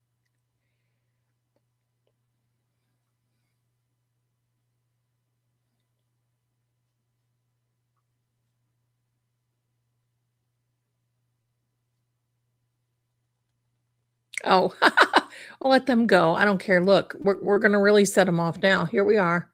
Oh, I'll let them go. I don't care. Look, we're going to really set them off now. Here we are.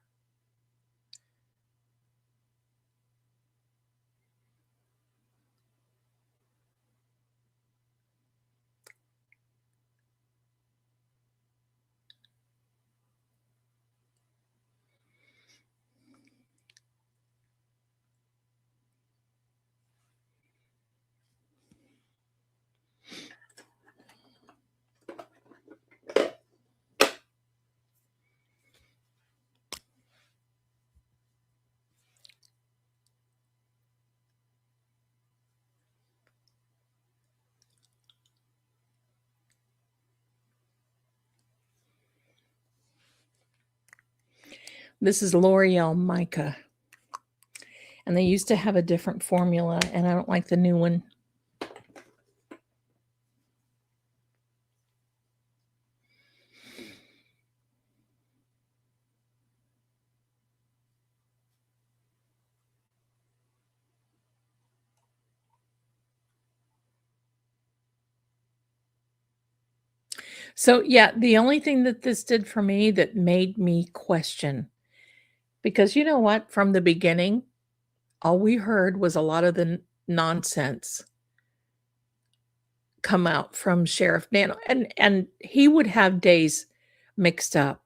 This is L'Oreal Mica. And they used to have a different formula, and I don't like the new one. So, yeah, the only thing that this did for me that made me question, because you know what? From the beginning, all we heard was a lot of the nonsense come out from Sheriff Nano, and he would have days mixed up.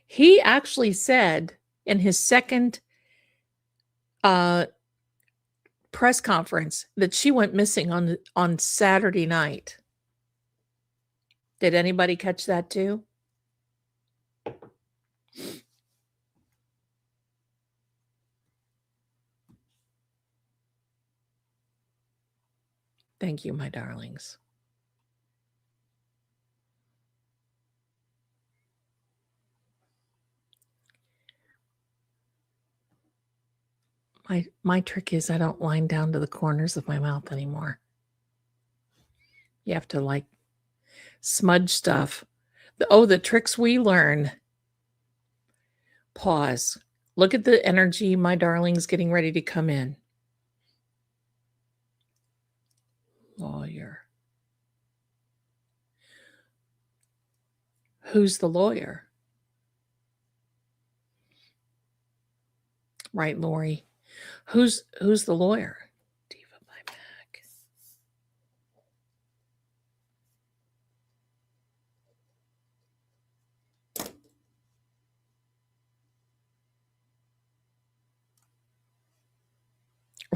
He actually said in his second uh, press conference that she went missing on Saturday night. Did anybody catch that too? Thank you, my darlings. My trick is I don't line down to the corners of my mouth anymore. You have to like smudge stuff. The tricks we learn. Pause. Look at the energy, my darlings, getting ready to come in. Lawyer. Who's the lawyer? Right, Lori. Who's the lawyer? Diva by Mac.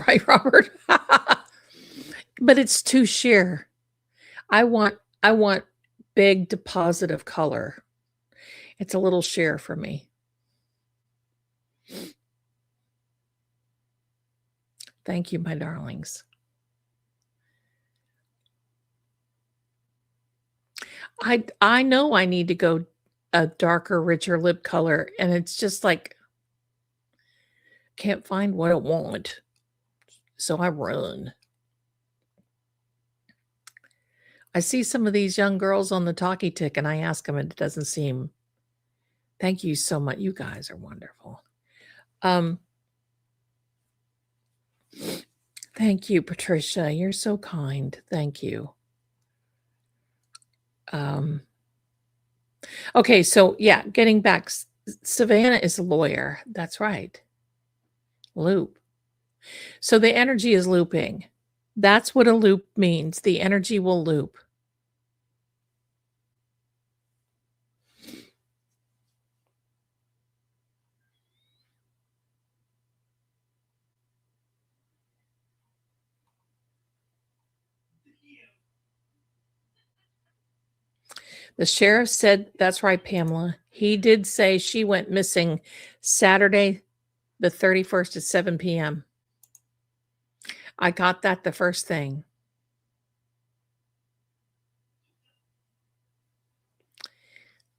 Right, Robert? But it's too sheer. I want big deposit of color. It's a little sheer for me. Thank you, my darlings. I know I need to go a darker, richer lip color, and it's just like can't find what I want. So I run. I see some of these young girls on the talkie tick and I ask them and it doesn't seem. Thank you so much. You guys are wonderful. Thank you, Patricia. You're so kind. Thank you. Okay, so yeah, getting back, Savannah is a lawyer. That's right. Loop. So the energy is looping. That's what a loop means. The energy will loop. The sheriff said, that's right, Pamela. He did say she went missing Saturday, the 31st at 7 p.m. I got that the first thing.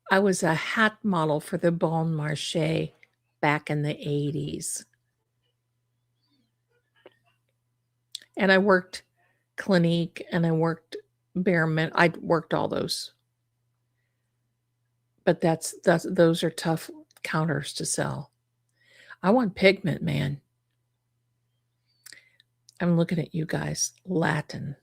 I was a hat model for the Bon Marché back in the 80s. And I worked Clinique and I worked Bearman. I worked all those. But that's those are tough counters to sell. I want pigment, man. I'm looking at you guys. Latin.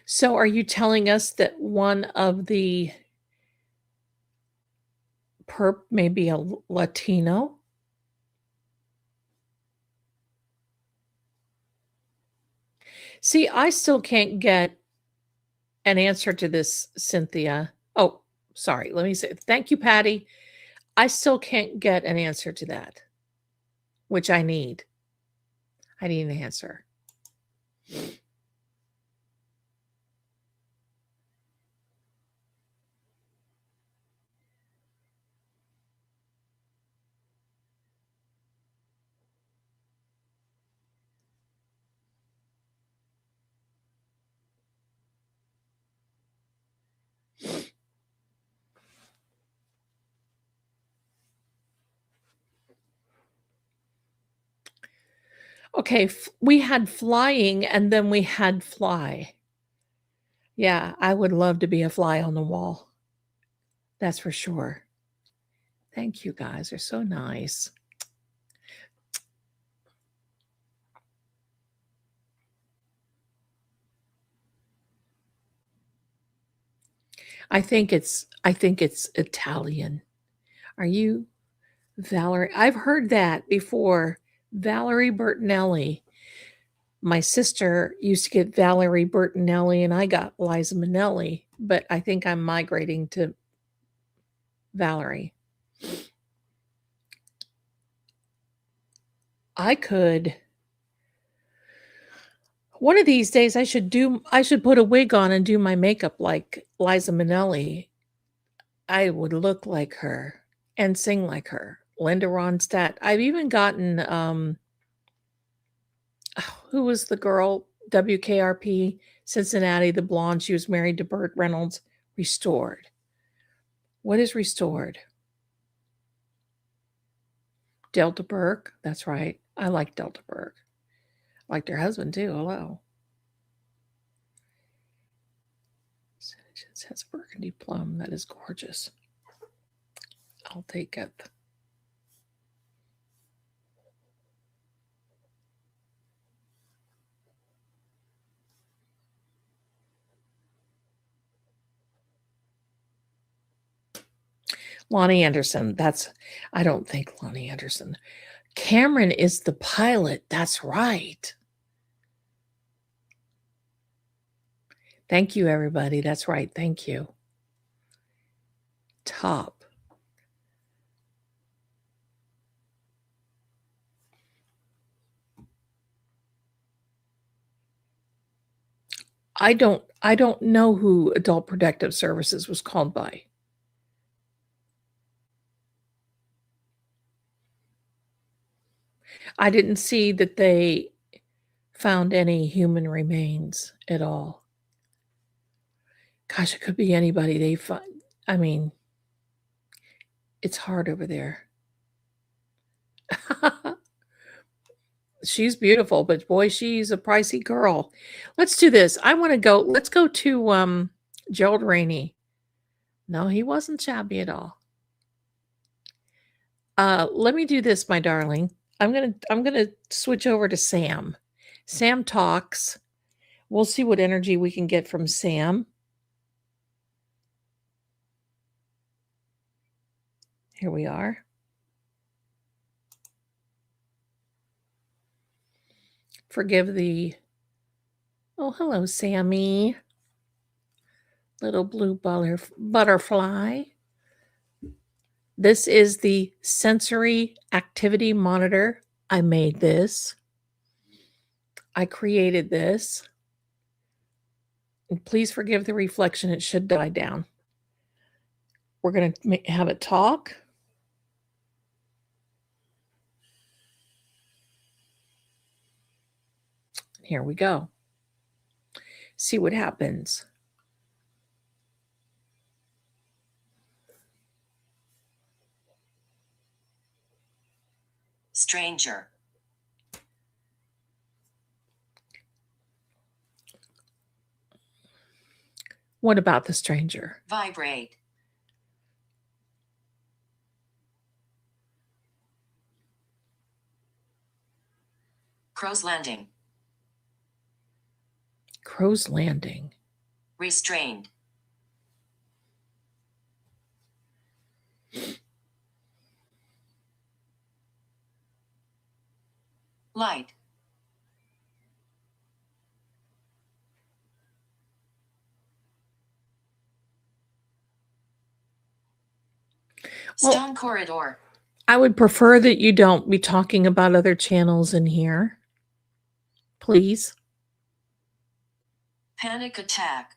So are you telling us that one of the perp may be a Latino? See, I still can't get an answer to this, Cynthia. Oh, sorry. Let me say thank you, Patty. I still can't get an answer to that, which I need. I need an answer. Okay, we had flying and then we had fly. Yeah, I would love to be a fly on the wall. That's for sure. Thank you guys. You're so nice. I think it's Italian. Are you Valerie? I've heard that before. Valerie Bertinelli. My sister used to get Valerie Bertinelli and I got Liza Minnelli, but I think I'm migrating to Valerie. I could one of these days I should put a wig on and do my makeup like Liza Minnelli. I would look like her and sing like her. Linda Ronstadt. I've even gotten who was the girl? WKRP Cincinnati, the blonde. She was married to Burt Reynolds. Restored. What is restored? Delta Burke. That's right. I like Delta Burke. Liked her husband too. Hello. It says burgundy plum. That is gorgeous. I'll take it. Lonnie Anderson. I don't think Lonnie Anderson. Cameron is the pilot. That's right. Thank you, everybody. That's right. Thank you. Top. I don't know who Adult Protective Services was called by. I didn't see that they found any human remains at all. Gosh, it could be anybody they find. I mean, it's hard over there. She's beautiful, but boy, she's a pricey girl. Let's do this. Let's go to Gerald Rainey. No, he wasn't shabby at all. Let me do this, my darling. I'm gonna switch over to Sam. Sam talks. We'll see what energy we can get from Sam. Here we are. Forgive the... Oh, hello, Sammy. Little blue butterfly. This is the sensory activity monitor. I made this. I created this. And please forgive the reflection. It should die down. We're going to have it talk. Here we go. See what happens. Stranger. What about the stranger? Vibrate. Crow's Landing. Crow's Landing. Restrained. Light. Stone corridor. I would prefer that you don't be talking about other channels in here. Please. Panic attack.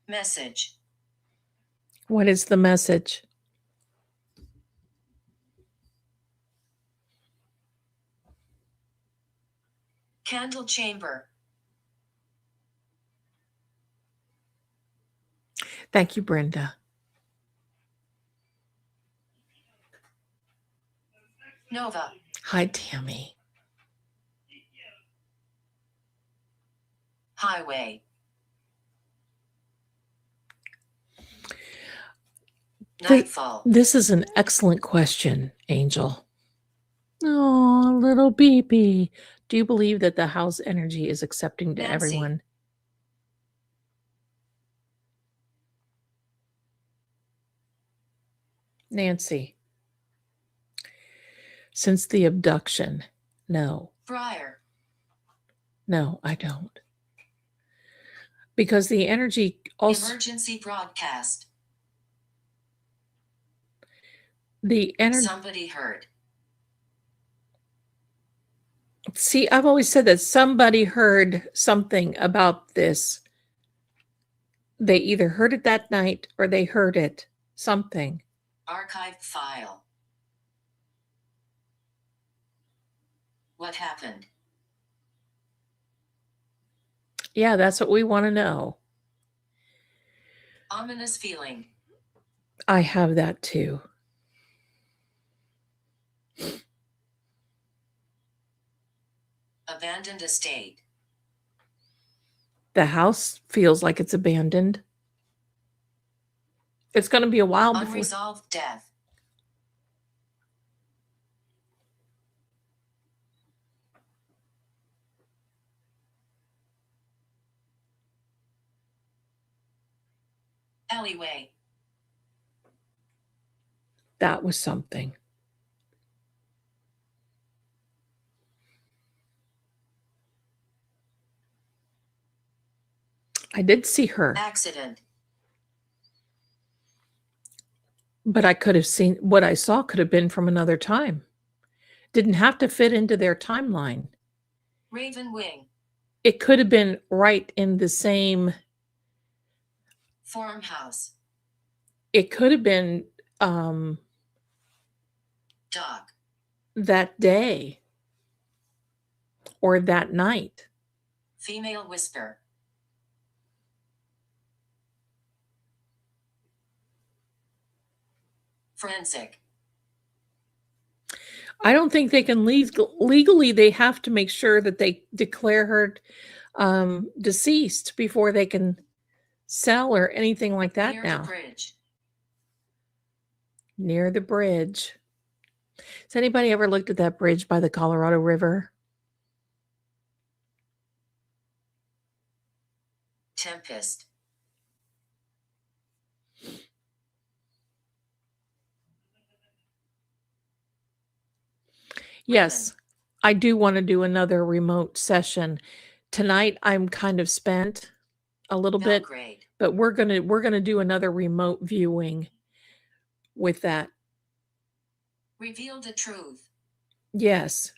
Message. What is the message? Candle chamber. Thank you, Brenda. Nova. Hi, Tammy. Highway. Nightfall. This is an excellent question, Angel. Oh, little BB. Do you believe that the house energy is accepting to Nancy. everyone? Nancy. Since the abduction, no. Briar. No, I don't. Because the energy also... Emergency broadcast. The energy... Somebody heard. See, I've always said that somebody heard something about this. They either heard it that night or they heard it. Something. Archived file. What happened? Yeah, that's what we want to know. Ominous feeling. I have that too. Abandoned estate. The house feels like it's abandoned. It's going to be a while before. Unresolved death. Alleyway. That was something. I did see her, Accident. but I could have seen what I saw could have been from another time. Didn't have to fit into their timeline. Raven wing. It could have been right in the same. Farmhouse. It could have been Dog. that day or that night. Female whisper. Forensic. I don't think they can legally. They have to make sure that they declare her deceased before they can sell or anything like that. Near now. the bridge. Near the bridge. Has anybody ever looked at that bridge by the Colorado River? Tempest. Yes, I do want to do another remote session. Tonight I'm kind of spent a little bit, Belgrade. but we're gonna do another remote viewing with that. Reveal the truth. Yes.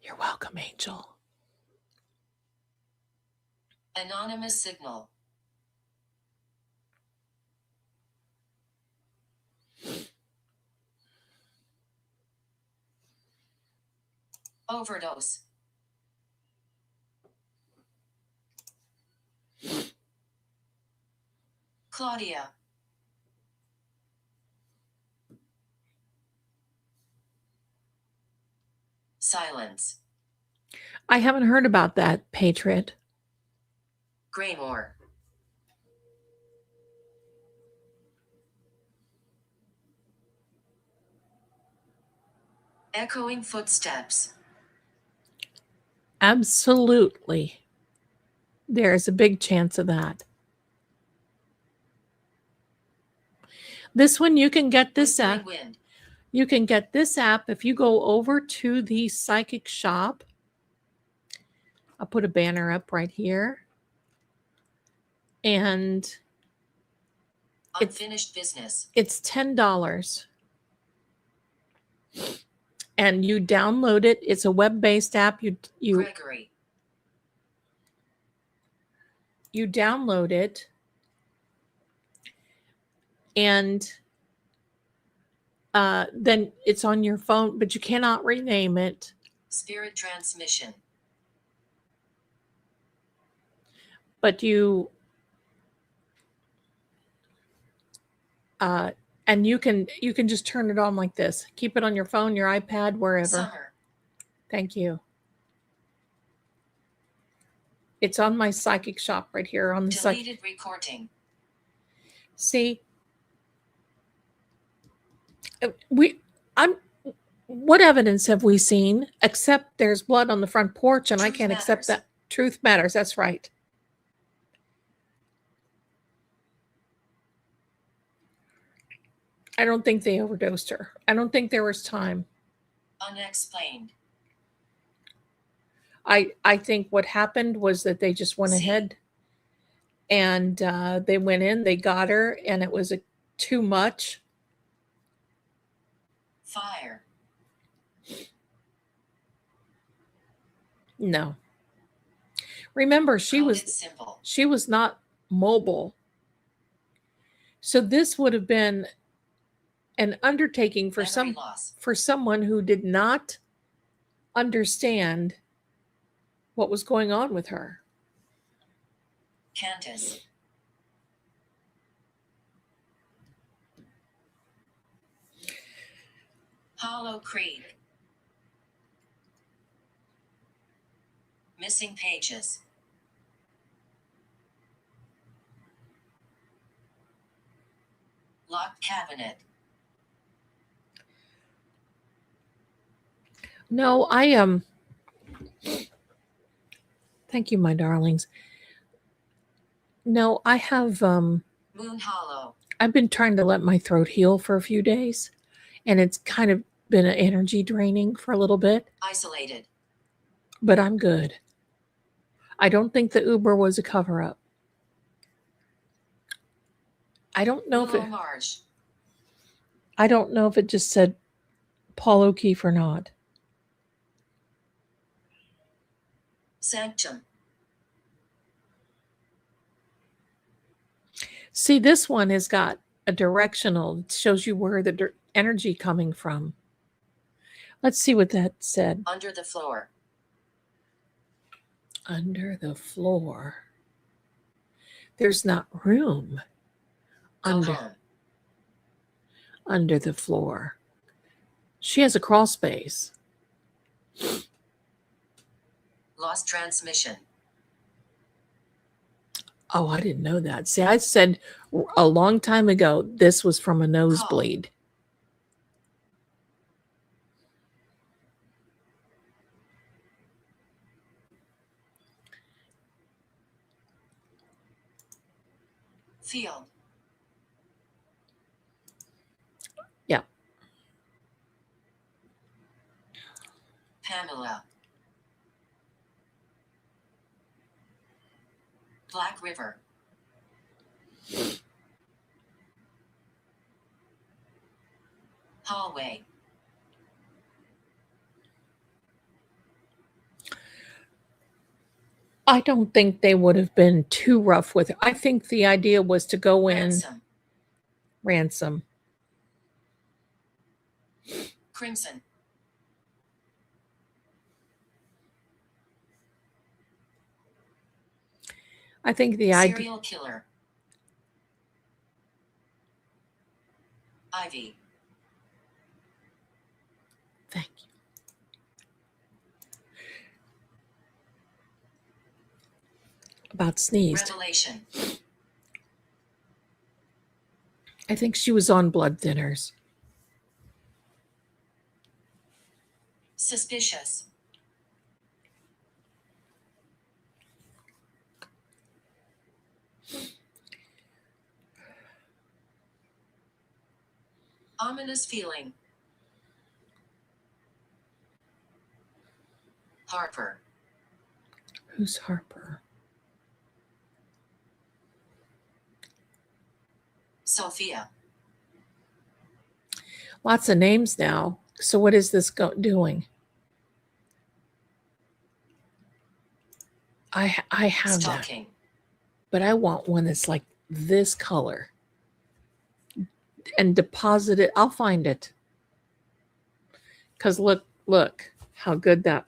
You're welcome, Angel. Anonymous signal. Overdose. Claudia. Silence. I haven't heard about that, Patriot. Greggor. Echoing footsteps. Absolutely. There's a big chance of that. This one, you can get this app. Wind. You can get this app if you go over to the psychic shop. I'll put a banner up right here. And unfinished business. It's $10. And you download it. It's a web-based app. You Gregory. You download it. And then it's on your phone, but you cannot rename it. Spirit transmission. But you and you can just turn it on like this. Keep it on your phone, your iPad, wherever. Summer. Thank you. It's on my psychic shop right here on the deleted recording. See, what evidence have we seen except there's blood on the front porch and Truth I can't matters. accept that. Truth matters. That's right. I don't think they overdosed her. I don't think there was time. Unexplained. I think what happened was that they just went ahead and they went in, they got her, and it was too much. Fire. No. Remember, she was not mobile. So this would have been an undertaking for someone who did not understand what was going on with her. Candace. Hollow Creek. Missing pages. Locked cabinet. No, thank you, my darlings. No, I have Moon Hollow. I've been trying to let my throat heal for a few days, and it's kind of been an energy draining for a little bit, Isolated. but I'm good. I don't think the Uber was a cover up. I don't know Willow Marsh. I don't know if it just said Paul O'Keefe or not. Sanctum. See, this one has got a directional. It shows you where the energy coming from. Let's see what that said. Under the floor. Under the floor. There's not room Go home. under the floor. She has a crawl space. Lost transmission. Oh, I didn't know that. See, I said a long time ago this was from a nosebleed. Field. Yeah. Pamela. Black River. Hallway. I don't think they would have been too rough with it. I think the idea was to go in. Ransom. Crimson. I think the idea. Serial killer. Ivy. Thank you. About sneezed. Revelation. I think she was on blood thinners. Suspicious. Ominous feeling. Harper. Who's Harper? Sophia. Lots of names now. So what is this doing? I have Stalking. that, but I want one that's like this color and deposit it. I'll find it. Because look how good that.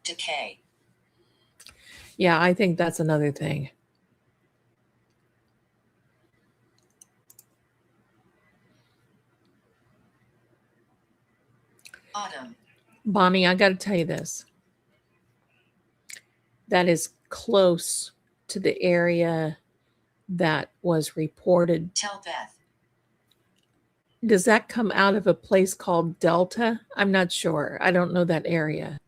Decay. Yeah, I think that's another thing. Autumn. Bonnie, I got to tell you this. That is close to the area that was reported. Tell Beth. Does that come out of a place called Delta? I'm not sure. I don't know that area.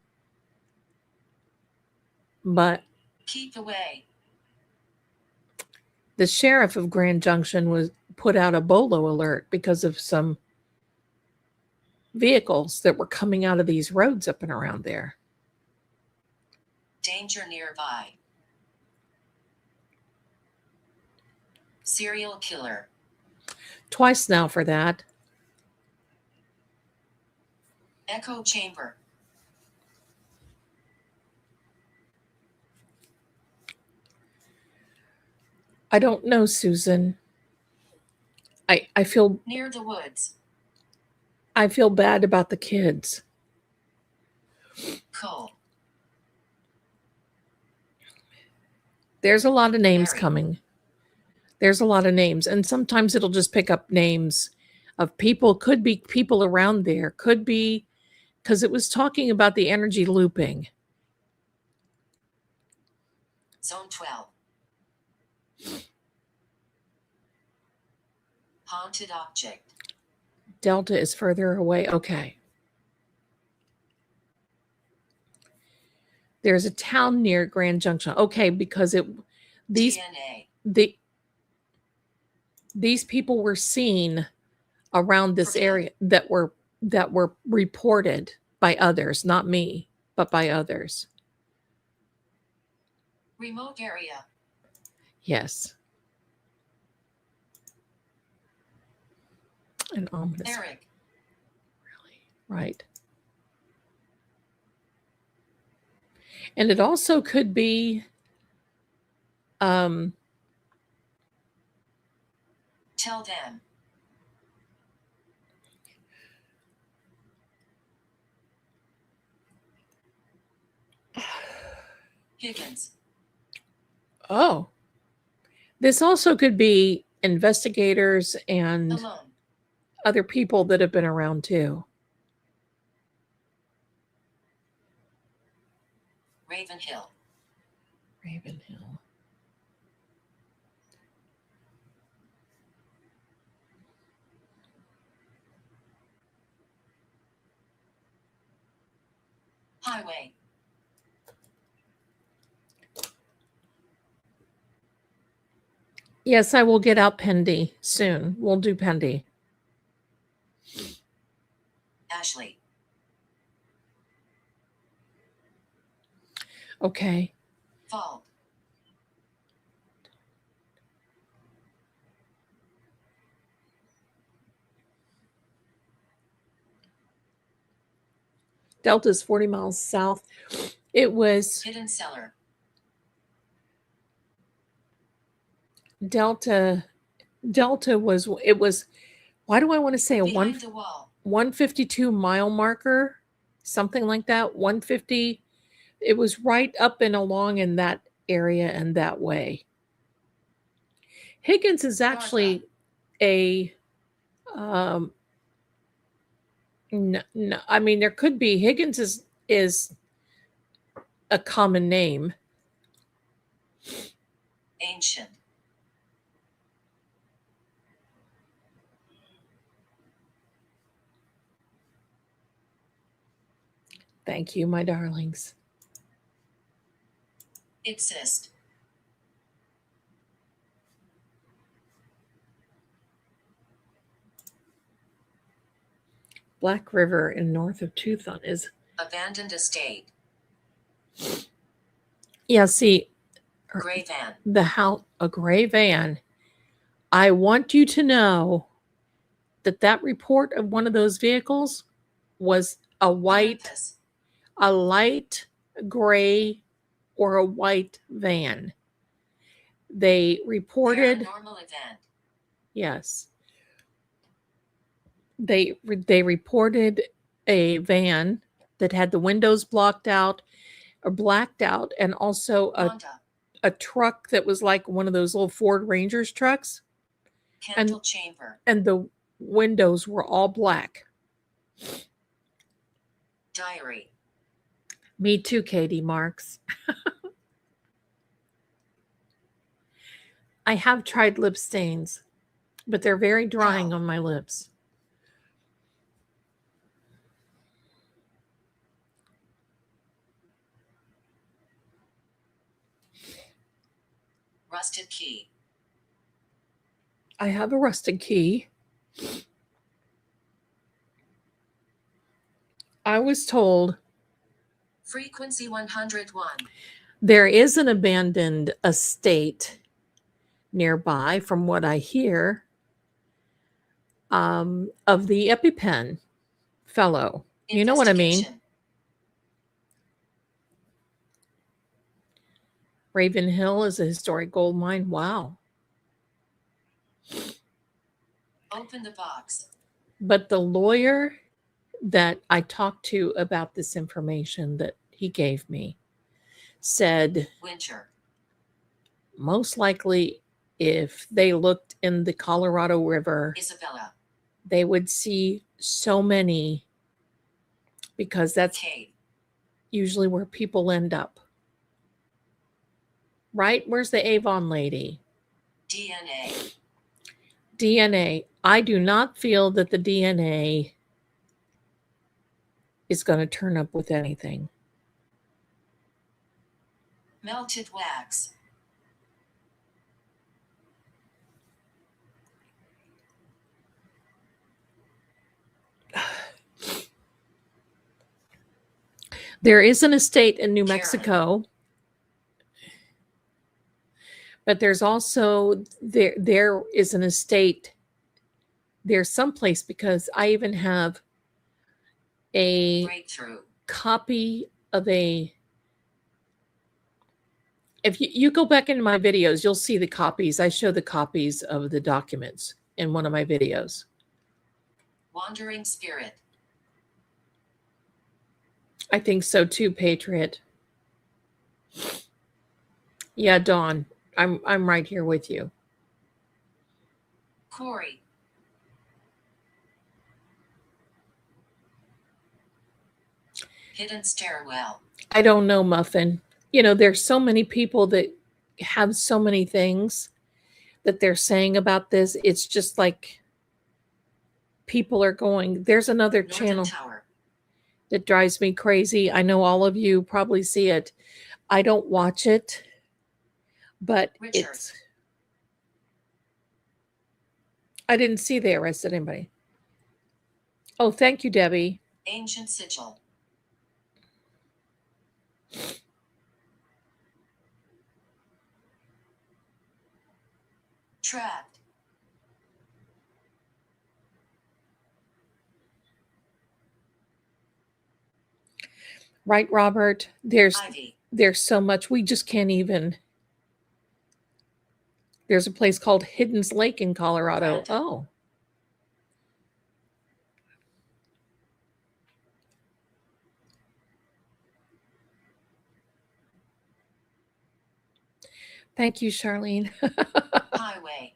But keep away. The sheriff of Grand Junction was put out a bolo alert because of some vehicles that were coming out of these roads up and around there. Danger nearby. Serial killer. Twice now for that. Echo chamber. I don't know, Susan. I feel near the woods. I feel bad about the kids. Coal. There's a lot of names Very. coming. There's a lot of names. And sometimes it'll just pick up names of people. Could be people around there. Could be because it was talking about the energy looping. Zone 12. Haunted object. Delta is further away. Okay. There's a town near Grand Junction. Okay, because these TNA. these people were seen around this Forbid. area that were reported by others, not me, but by others. Remote area. Yes. An ominous. Eric. Really? Right. And it also could be Tell them. Higgins. oh. This also could be investigators and Alone. other people that have been around too. Ravenhill. Ravenhill. Highway. Yes, I will get out Pendy soon. We'll do Pendy. Ashley. Okay. Fall. Delta's 40 miles south. It was Hidden cellar. Delta was, why do I want to say a Behind the wall. 152 mile marker, something like that. 150. It was right up and along in that area and that way. Higgins is actually a no, I mean there could be. Higgins is a common name. Ancient. Thank you, my darlings. Exist. Black River in north of Tucson is Abandoned estate. yeah. See, Gray van. the house, a gray van. I want you to know that report of one of those vehicles was a Olympus. light gray or a white van. They reported Paranormal event. yes. They reported a van that had the windows blocked out or blacked out, and also Honda. a truck that was like one of those little Ford Rangers trucks, Candle chamber. and the windows were all black. Diary. Me too, Katie Marks. I have tried lip stains, but they're very drying on my lips. Rusted key. I have a rusted key. I was told Frequency 101. there is an abandoned estate nearby, from what I hear, of the EpiPen fellow. You know what I mean? Raven Hill is a historic gold mine. Wow. Open the box. But the lawyer that I talked to about this information that he gave me said Winter. most likely, if they looked in the Colorado River, Isabella. they would see so many, because that's Kate. usually where people end up. Right? Where's the Avon lady? DNA. DNA. I do not feel that the DNA is going to turn up with anything. Melted wax. There is an estate in New Karen. Mexico, but there's also there is an estate. There's someplace, because I even have a Breakthrough. copy of a. If you go back into my videos, you'll see the copies. I show the copies of the documents in one of my videos. Wandering spirit. I think so too, Patriot. Yeah, Dawn, I'm right here with you. Corey. Hidden stairwell. I don't know, Muffin. There's so many people that have so many things that they're saying about this. It's just like people are going. There's another Northern channel Tower. that drives me crazy. I know all of you probably see it. I don't watch it, but Richard. it's. I didn't see they arrested anybody. Oh, thank you, Debbie. Ancient sigil. Trapped. Right, Robert? Ivy. There's so much. We just can't even. There's a place called Hidden's Lake in Colorado. Brandon. Oh. Thank you, Charlene. Highway.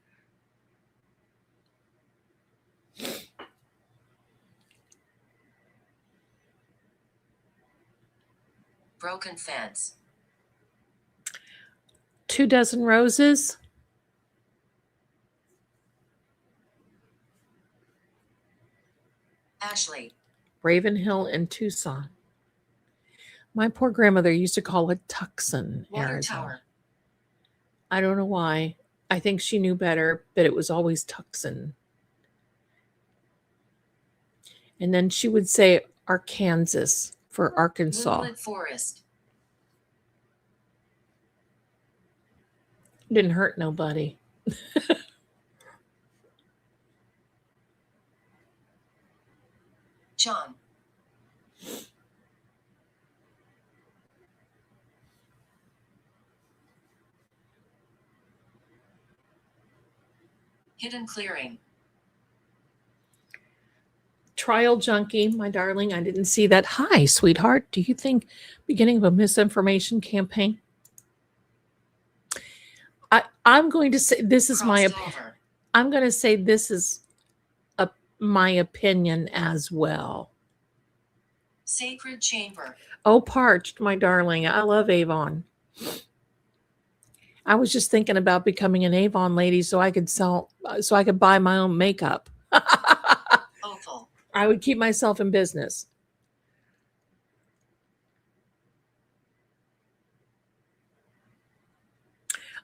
Broken fence. 24 Roses. Ashley. Ravenhill and Tucson. My poor grandmother used to call it Tucson, Water Arizona. tower. I don't know why. I think she knew better, but it was always Tucson. And then she would say Arkansas for Arkansas. Moonlit forest. Didn't hurt nobody. John. Hidden clearing. Trial junkie, my darling. I didn't see that. Hi, sweetheart. Do you think beginning of a misinformation campaign? I'm going to say this is my opinion. I'm going to say this is my opinion as well. Sacred chamber. Oh, Parched, my darling. I love Avon. I was just thinking about becoming an Avon lady so I could buy my own makeup. Opal. I would keep myself in business.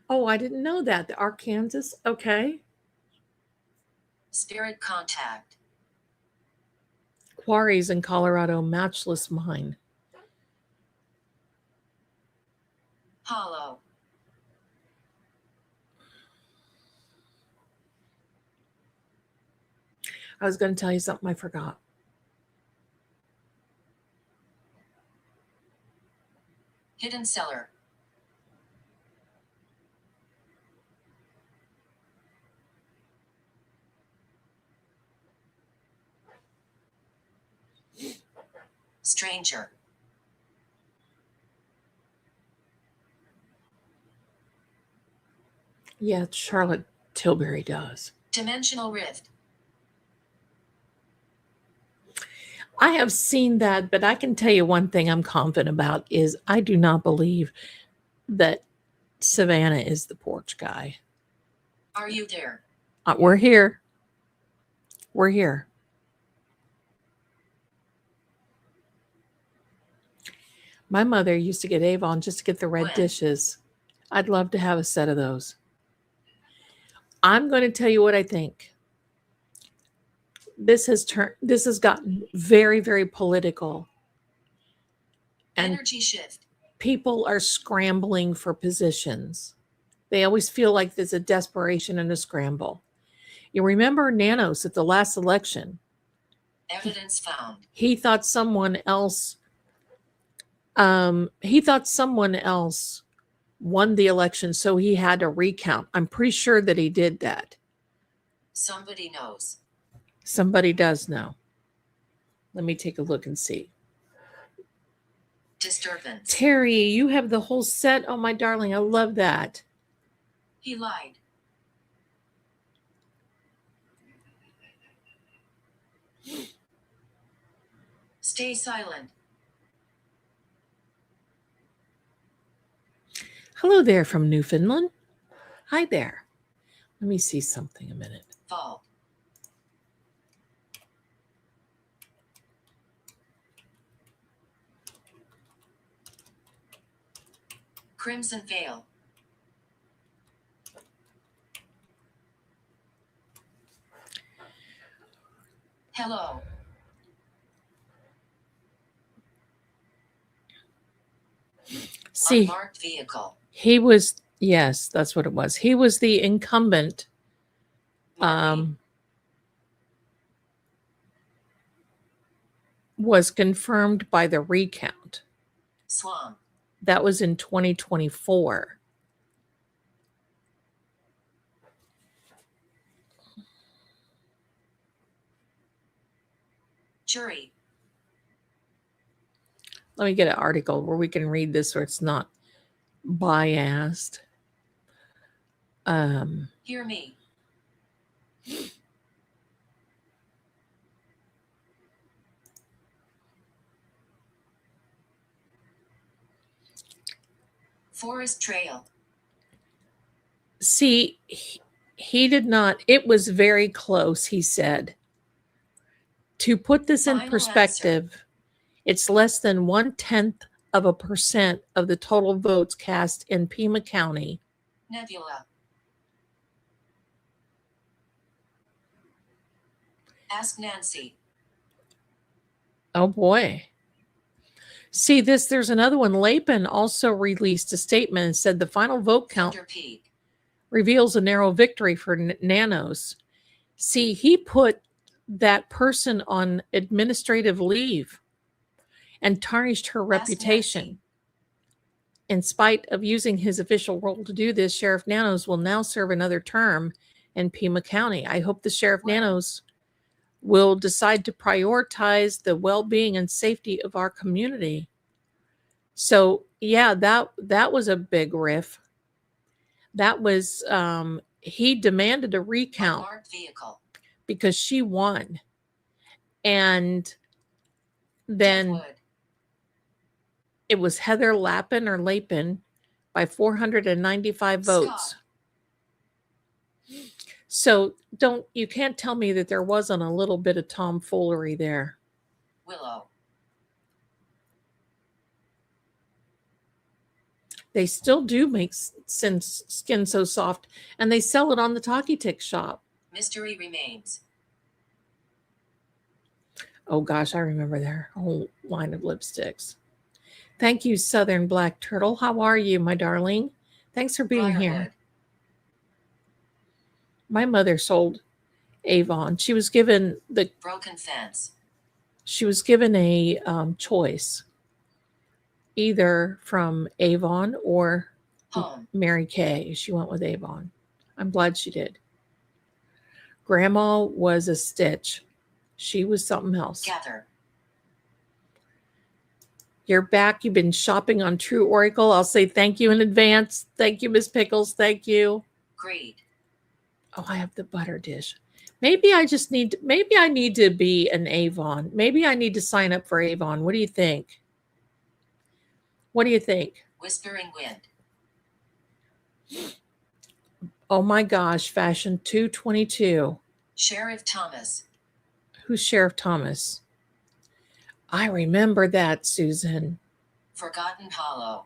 Oh, I didn't know that. The Arkansas. Okay. Spirit contact. Quarries in Colorado, matchless mine. Hollow. I was going to tell you something I forgot. Hidden cellar. Stranger. Yeah, Charlotte Tilbury does. Dimensional rift. I have seen that, but I can tell you one thing I'm confident about is I do not believe that Savannah is the porch guy. Are you there? We're here. We're here. My mother used to get Avon just to get the red When? dishes. I'd love to have a set of those. I'm going to tell you what I think. This has gotten very, very political. And Energy shift. people are scrambling for positions. They always feel like there's a desperation and a scramble. You remember Nanos at the last election? Evidence found. He thought someone else won the election, so he had to recount. I'm pretty sure that he did that. Somebody knows. Somebody does know. Let me take a look and see. Disturbance. Terry, you have the whole set. Oh, my darling, I love that. He lied. Stay silent. Hello there from Newfoundland. Hi there. Let me see something a minute. Fall. Crimson veil. Hello. See, Unmarked vehicle. he was, yes, that's what it was. He was the incumbent. Was confirmed by the recount. Slum. That was in 2024. Jury. Let me get an article where we can read this so it's not biased. Hear me. Forest trail. See, he did not, it was very close, he said. To put this in Final perspective, it's less than 0.1% of the total votes cast in Pima County. Nebula. Ask Nancy. Oh boy. See this, there's another one. Lapin also released a statement and said the final vote count Thunder Peak. reveals a narrow victory for Nanos. See, he put that person on administrative leave and tarnished her reputation. In spite of using his official role to do this, Sheriff Nanos will now serve another term in Pima County. I hope the Sheriff Nanos will decide to prioritize the well-being and safety of our community. So, yeah, that was a big riff. That was, he demanded a recount because she won. And then Deadwood. It was Heather Lapin or Lapin by 495 votes. So you can't tell me that there wasn't a little bit of tomfoolery there. Willow. They still do make Skin So Soft, and they sell it on the Talkie Tick shop. Mystery remains. Oh gosh, I remember their whole line of lipsticks. Thank you, Southern Black Turtle. How are you, my darling? Thanks for being here. My mother sold Avon. She was given the broken fence. She was given a choice, either from Avon or Mary Kay. She went with Avon. I'm glad she did. Grandma was a Stitch. She was something else. Gather. You're back. You've been shopping on True Oracle. I'll say thank you in advance. Thank you, Miss Pickles. Thank you. Greed. Oh, I have the butter dish. Maybe I need to be an Avon. Maybe I need to sign up for Avon. What do you think? What do you think? Whispering Wind. Oh my gosh, Fashion 222. Sheriff Thomas. Who's Sheriff Thomas? I remember that, Susan. Forgotten Hollow.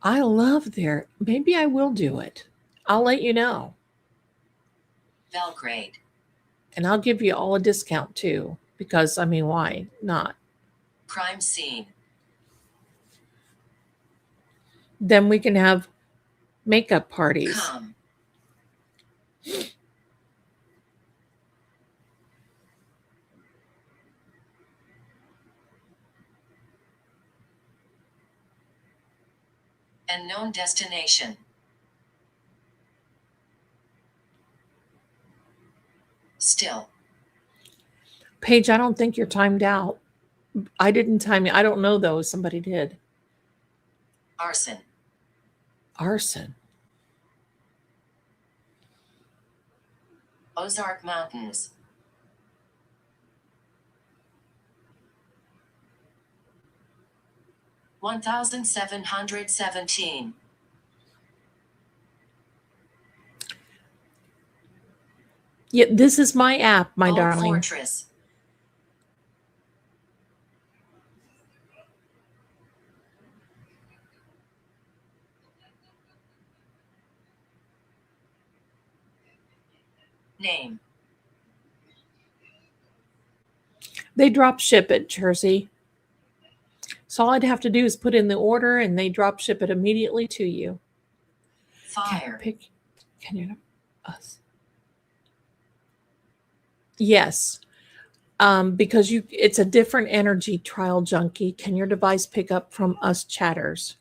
I love their. Maybe I will do it. I'll let you know. Belgrade. And I'll give you all a discount too. Because, I mean, why not? Crime Scene. Then we can have makeup parties. Come. Unknown Destination. Still. Paige, I don't think you're timed out. I didn't time you. I don't know though. Somebody did. Arson. Arson. Ozark Mountains. $1,717. Yeah, this is my app, my Old darling. Fortress. Name. They drop ship it, Jersey. So all I'd have to do is put in the order and they drop ship it immediately to you. Fire. Can you us? Yes. Because it's a different energy, Trial Junkie. Can your device pick up from us chatters?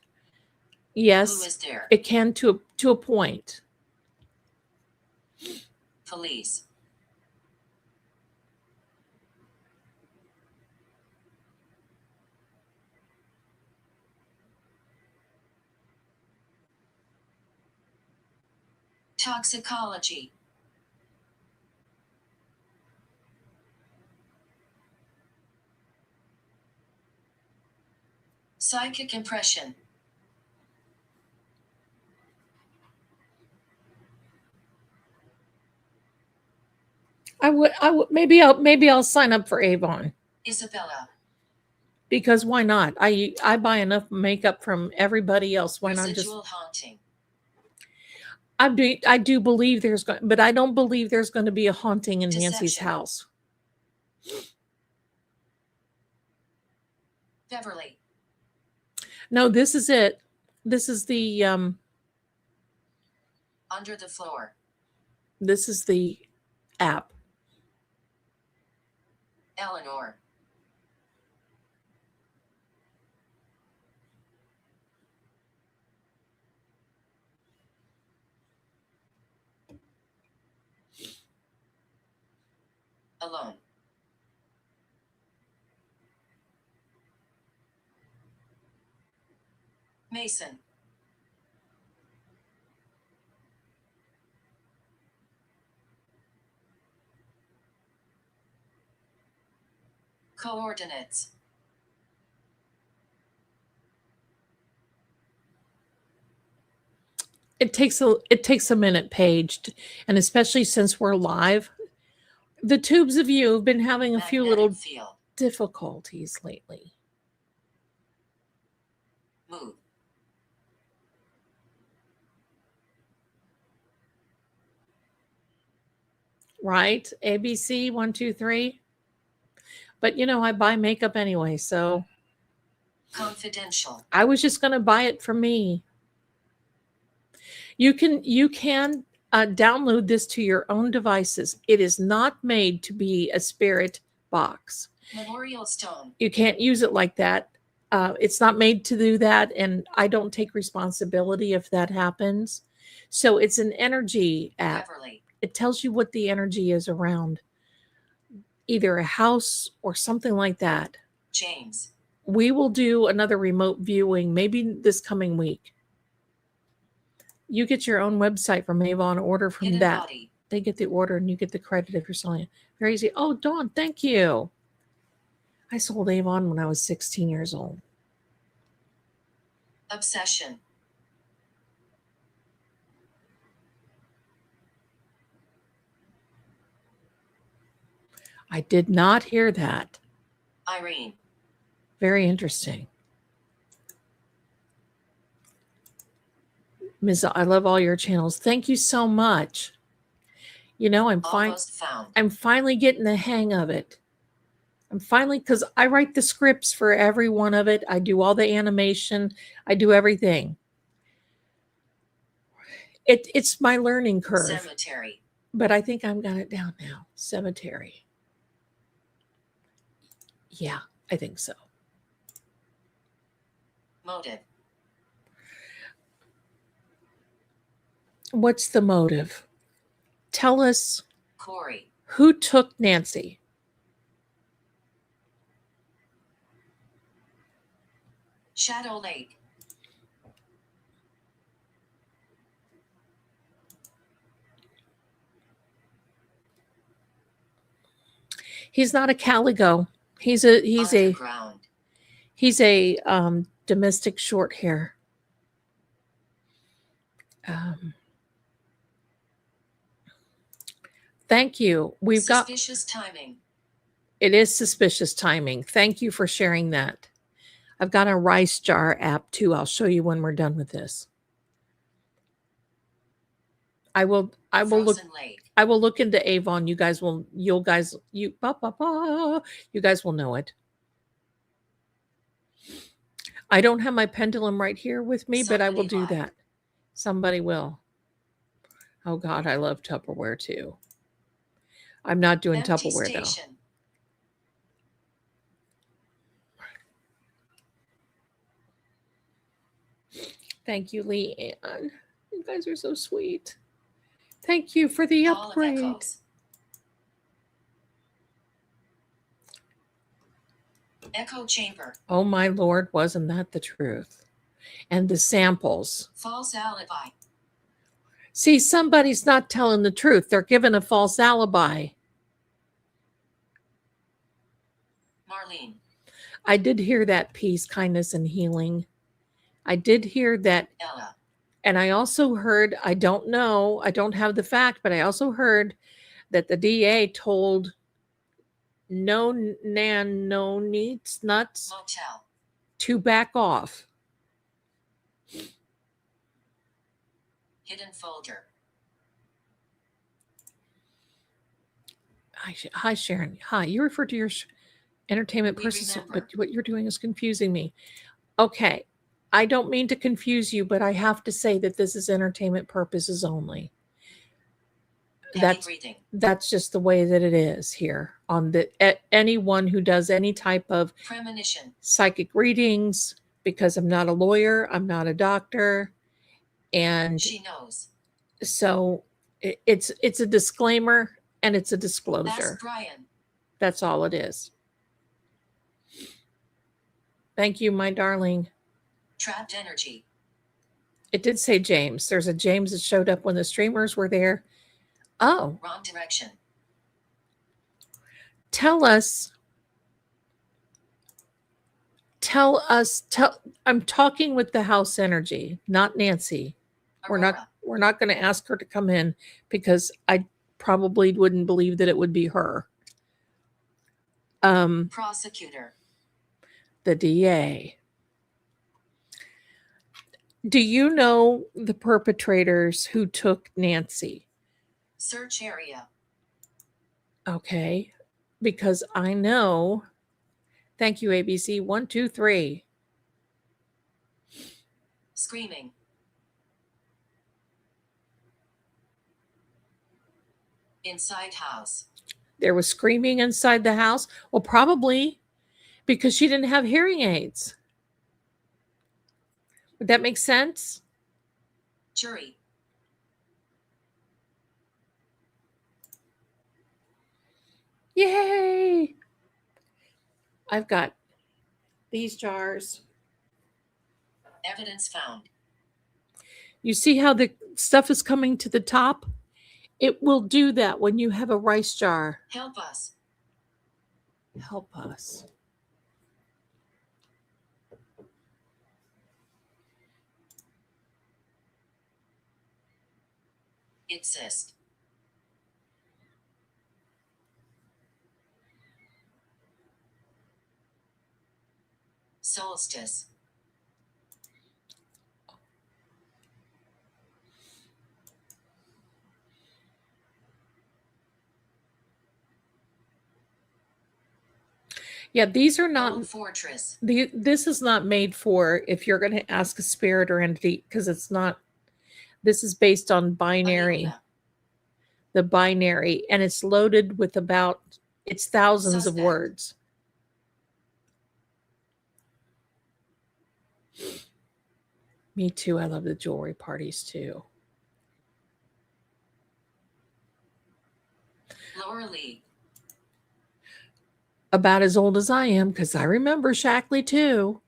Yes. Who is there? It can to a point. Police. Toxicology. Psychic impression. I would maybe I'll sign up for Avon. Isabella. Because why not? I buy enough makeup from everybody else. Why not just Residual haunting. I do believe but I don't believe there's going to be a haunting in Deception. Nancy's house. Beverly. No, this is it. This is the Under the Floor. this is the app. Eleanor. Alone. Mason. Coordinates. It takes a minute, Paige, and especially since we're live, the tubes of you have been having a few little field. difficulties lately. Move. Right? ABC 1, 2, 3. But I buy makeup anyway, so Confidential. I was just going to buy it for me. You can download this to your own devices. It is not made to be a spirit box. Memorial Stone. You can't use it like that. It's not made to do that, and I don't take responsibility if that happens. So it's an energy app. Beverly. It tells you what the energy is around either a house or something like that. James. We will do another remote viewing maybe this coming week. You get your own website from Avon, order from Hidden that. body. They get the order and you get the credit if you're selling it. Very easy. Oh, Dawn, thank you. I sold Avon when I was 16 years old. Obsession. I did not hear that. Irene. Very interesting. Ms. I love all your channels. Thank you so much. You know, I'm finally getting the hang of it. I'm finally, because I write the scripts for every one of it. I do all the animation. I do everything. It's my learning curve. Cemetery. But I think I've got it down now. Cemetery. Yeah, I think so. Motive. What's the motive? Tell us. Corey. Who took Nancy? Shadow Lake. He's not a calico. He's a domestic short hair. Thank you. Suspicious timing. It is suspicious timing. Thank you for sharing that. I've got a rice jar app too. I'll show you when we're done with this. I will look into Avon. You guys will know it. I don't have my pendulum right here with me, but I will do that. Somebody will. Oh God, I love Tupperware too. I'm not doing Tupperware though. Thank you, Lee Ann. You guys are so sweet. Thank you for the upgrade. Echo chamber. Oh my Lord, wasn't that the truth? And the samples. False alibi. See, somebody's not telling the truth. They're given a false alibi. Marlene. I did hear that piece, kindness and healing. I did hear that. Ella. And I also heard, I don't know, I don't have the fact, but I also heard that the DA told no needs nuts Motel. to back off. Hidden folder. Hi, Sharon. Hi. You refer to your entertainment purposes, but what you're doing is confusing me. Okay. I don't mean to confuse you, but I have to say that this is entertainment purposes only. That's just the way that it is here on anyone who does any type of premonition, psychic readings, because I'm not a lawyer, I'm not a doctor, and she knows. So it's a disclaimer and it's a disclosure. That's Brian. That's all it is. Thank you, my darling. Trapped energy. It did say James. There's a James that showed up when the streamers were there. Oh. Wrong direction. Tell us. I'm talking with the house energy, not Nancy. Aurora. We're not going to ask her to come in because I probably wouldn't believe that it would be her. Prosecutor. The DA. Do you know the perpetrators who took Nancy? Search area. Okay, because I know. Thank you, ABC. 1, 2, 3. Screaming. Inside house. There was screaming inside the house. Well, probably because she didn't have hearing aids. Would that make sense? Jury. Yay! I've got these jars. Evidence found. You see how the stuff is coming to the top? It will do that when you have a rice jar. Help us. Help us. Exist. Solstice. Yeah, these are not. Old fortress. This is not made for if you're going to ask a spirit or entity, because it's not. This is based on binary. Amelia. The binary, and it's loaded with it's thousands of Suspect. words. Me too. I love the jewelry parties too. Lower League. About as old as I am, because I remember Shackley too.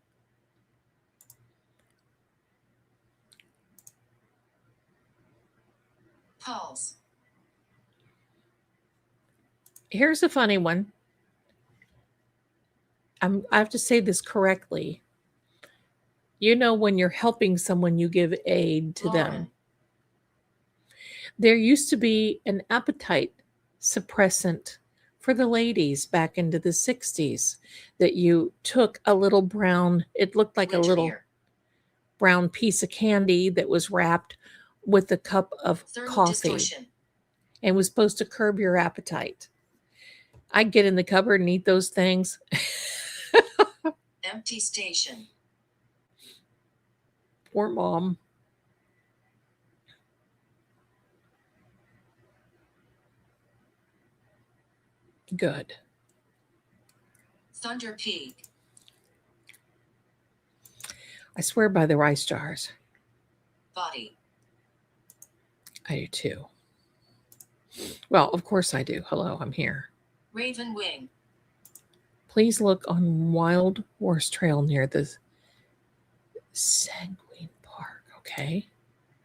Pulse. Here's a funny one. I have to say this correctly. You know, when you're helping someone, you give aid to them. Lauren. There used to be an appetite suppressant for the ladies back into the 60s that you took a little brown, it looked like a little Wintermere. brown piece of candy that was wrapped with a cup of Thermal coffee distortion. and was supposed to curb your appetite. I'd get in the cupboard and eat those things. Empty station. Poor mom. Good. Thunder Peak. I swear by the rice jars. Body. I do too. Well, of course I do. Hello, I'm here. Raven Wing. Please look on Wild Horse Trail near the Sanguine Park, okay?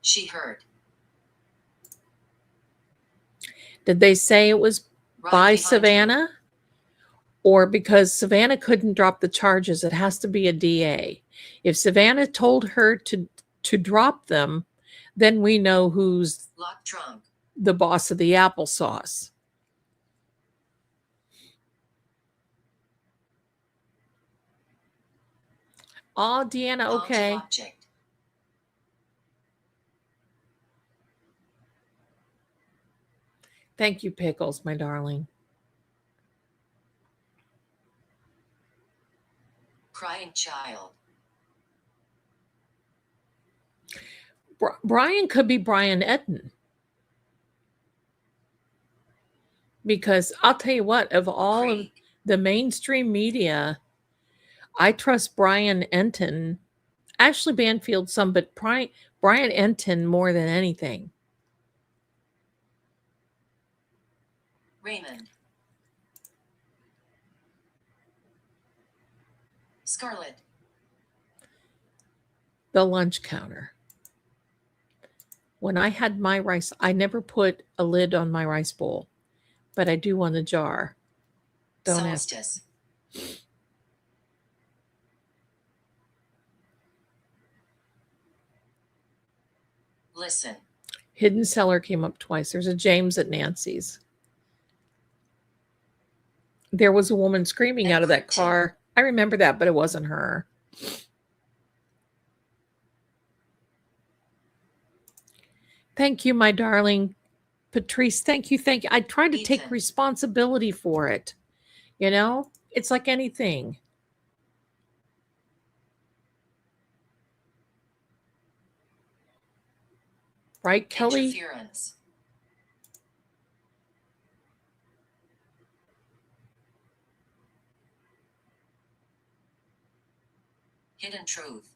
She heard. Did they say it was Right by behind Savannah? Or because Savannah couldn't drop the charges, it has to be a DA. If Savannah told her to drop them, then we know who's you. Locked trunk. the boss of the applesauce. Oh, Deanna, Haunted okay. object. Thank you, Pickles, my darling. Crying child. Brian could be Brian Etten. Because I'll tell you what, of all of Creek. the mainstream media, I trust Brian Enton, Ashley Banfield some, but Brian Enton more than anything. Raymond. Scarlet. The lunch counter. When I had my rice, I never put a lid on my rice bowl, but I do on the jar. Don't ask. Solstice. Listen. Hidden Cellar came up twice. There's a James at Nancy's. There was a woman screaming out of that car. I remember that, but it wasn't her. Thank you, my darling. Patrice, thank you. Thank you. I tried to take Ethan. responsibility for it. You know, it's like anything. Right, Kelly? Interference. Hidden truth.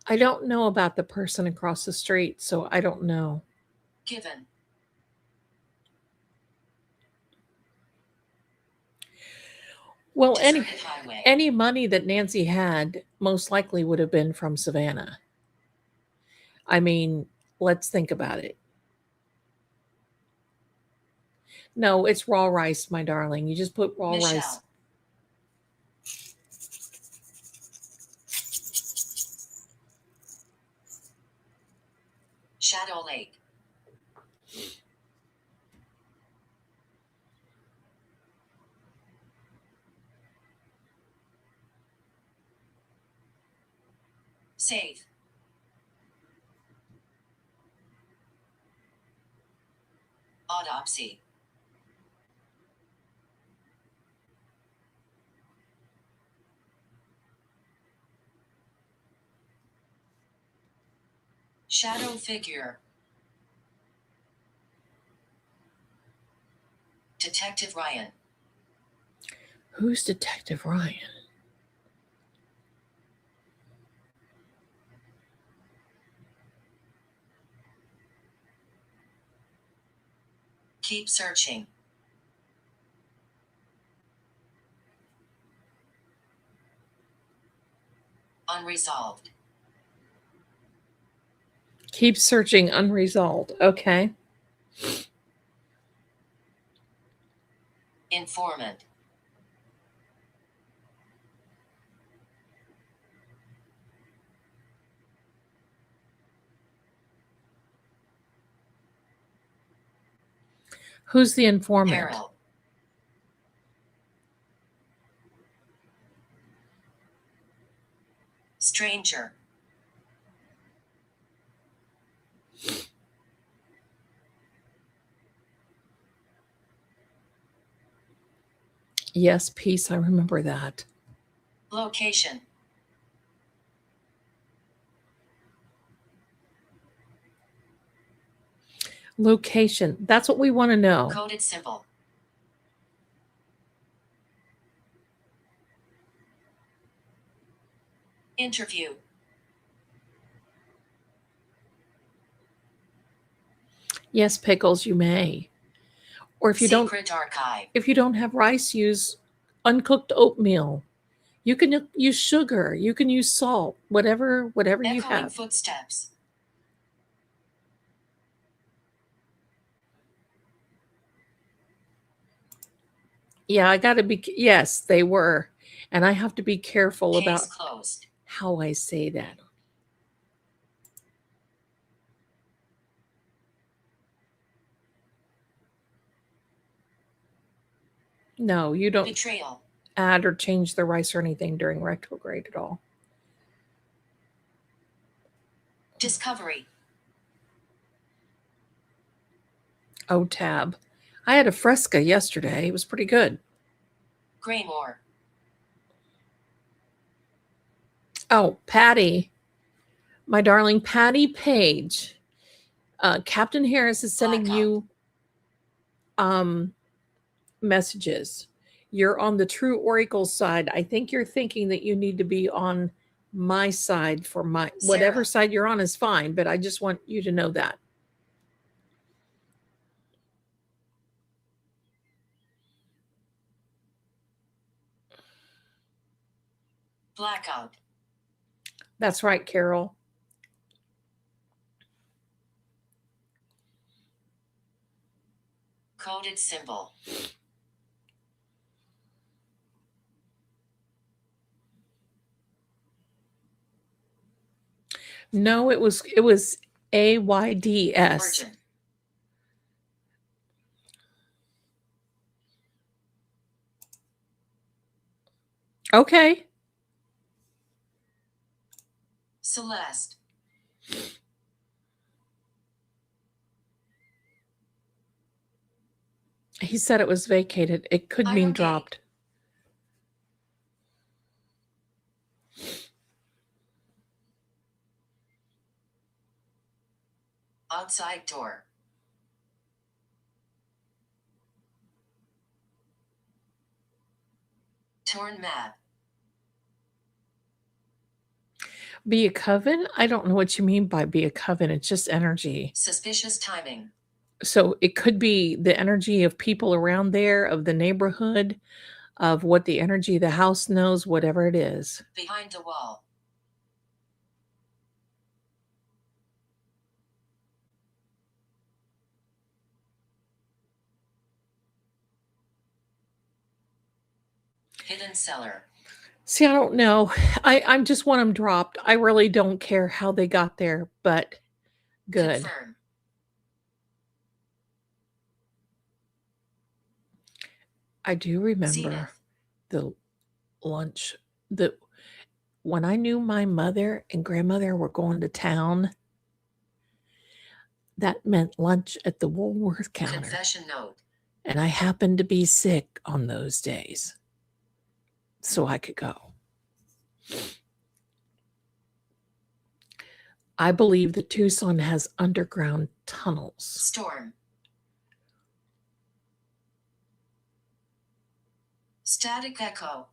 I don't know about the person across the street, so I don't know. Given. Well, Deserted highway. any money that Nancy had most likely would have been from Savannah. I mean, let's think about it. No, it's raw rice, my darling. You just put raw rice. Michelle. Shadow Lake. Save. Autopsy. Shadow figure. Detective Ryan. Who's Detective Ryan? Keep searching. Unresolved. Keep searching unresolved. Okay. Informant. Who's the informant? Peril. Stranger. Yes, peace. I remember that. Location. Location. That's what we want to know. Coded symbol. Interview. Yes, pickles, you may. Or if you Secret archive. if you don't have rice, use uncooked oatmeal. You can use sugar, you can use salt, whatever you Echoing have. footsteps. Yeah, I got to be yes, they were. And I have to be careful Case about closed. how I say that. No, you don't Betrayal. add or change the rice or anything during retrograde at all. Discovery. Oh, tab. I had a fresca yesterday. It was pretty good. Greggor. Oh, Patty. My darling Patty Page. Captain Harris is sending Blackout. you messages. You're on the true oracle side. I think you're thinking that you need to be on my side for my whatever Sarah. side you're on is fine, but I just want you to know that. Blackout. That's right, Carol. Coded symbol. No, it was AYDS. Virgin. Okay. Celeste. He said it was vacated. It could mean Iron Gate. dropped. Outside door. Torn map. Be a coven? I don't know what you mean by be a coven. It's just energy. Suspicious timing. So it could be the energy of people around there, of the neighborhood, of what the energy of the house knows, whatever it is. Behind the wall. Hidden cellar. See, I don't know. I just want them dropped. I really don't care how they got there, but good. Confirm. I do remember Zenith. the lunch. When I knew my mother and grandmother were going to town, that meant lunch at the Woolworth counter. Confession note. And I happened to be sick on those days, so I could go. I believe that Tucson has underground tunnels. Storm. Static echo.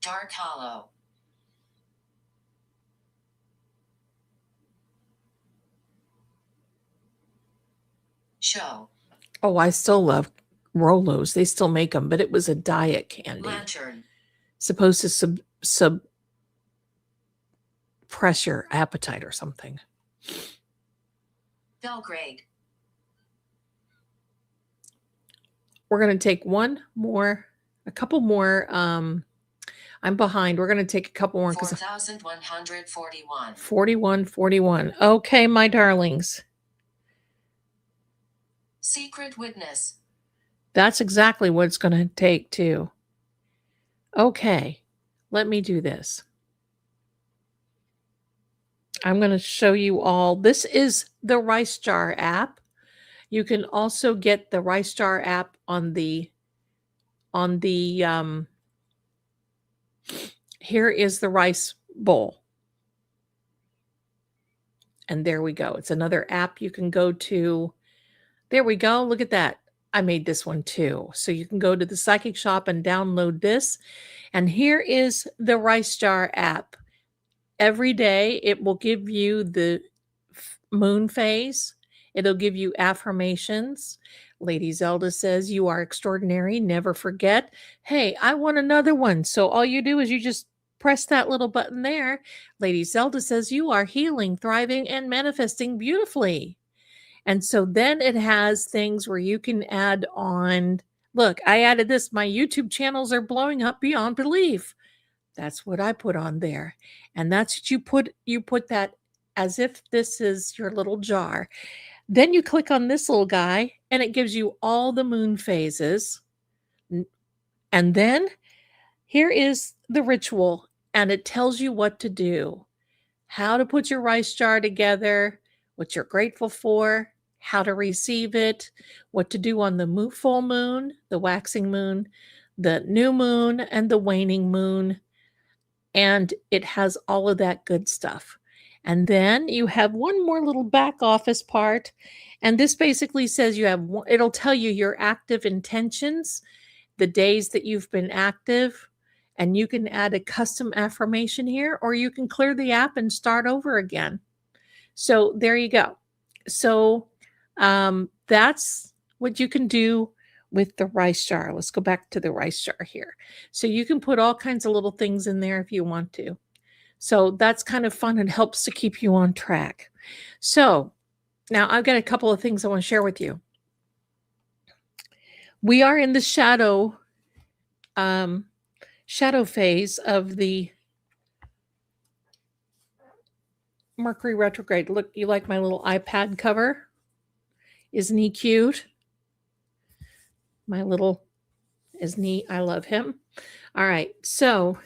Dark hollow. Show. Oh, I still love Rolos. They still make them, but it was a diet candy. Lantern. Supposed to suppress your appetite or something. Belgrade. We're going to take a couple more. I'm behind. We're going to take a couple more. 4,141. 41. Okay, my darlings. Secret witness. That's exactly what it's going to take, too. Okay, let me do this. I'm going to show you all. This is the Rice Jar app. You can also get the Rice Jar app on the here is the rice bowl. And there we go. It's another app you can go to. There we go. Look at that. I made this one too. So you can go to the Psychic Shop and download this. And here is the Rice Jar app. Every day it will give you the moon phase. It'll give you affirmations. Lady Zelda says, you are extraordinary. Never forget. Hey, I want another one. So all you do is you just press that little button there. Lady Zelda says, you are healing, thriving, and manifesting beautifully. And so then it has things where you can add on. Look, I added this. My YouTube channels are blowing up beyond belief. That's what I put on there. And that's what you put that as if this is your little jar. Then you click on this little guy and it gives you all the moon phases. And then here is the ritual and it tells you what to do, how to put your rice jar together, what you're grateful for, how to receive it, what to do on the full moon, the waxing moon, the new moon, and the waning moon. And it has all of that good stuff. And then you have one more little back office part. And this basically says it'll tell you your active intentions, the days that you've been active, and you can add a custom affirmation here, or you can clear the app and start over again. So there you go. So that's what you can do with the rice jar. Let's go back to the rice jar here. So you can put all kinds of little things in there if you want to. So that's kind of fun and helps to keep you on track. So now I've got a couple of things I want to share with you. We are in the shadow phase of the Mercury retrograde. Look, you like my little iPad cover? Isn't he cute? Isn't he? I love him. All right. So,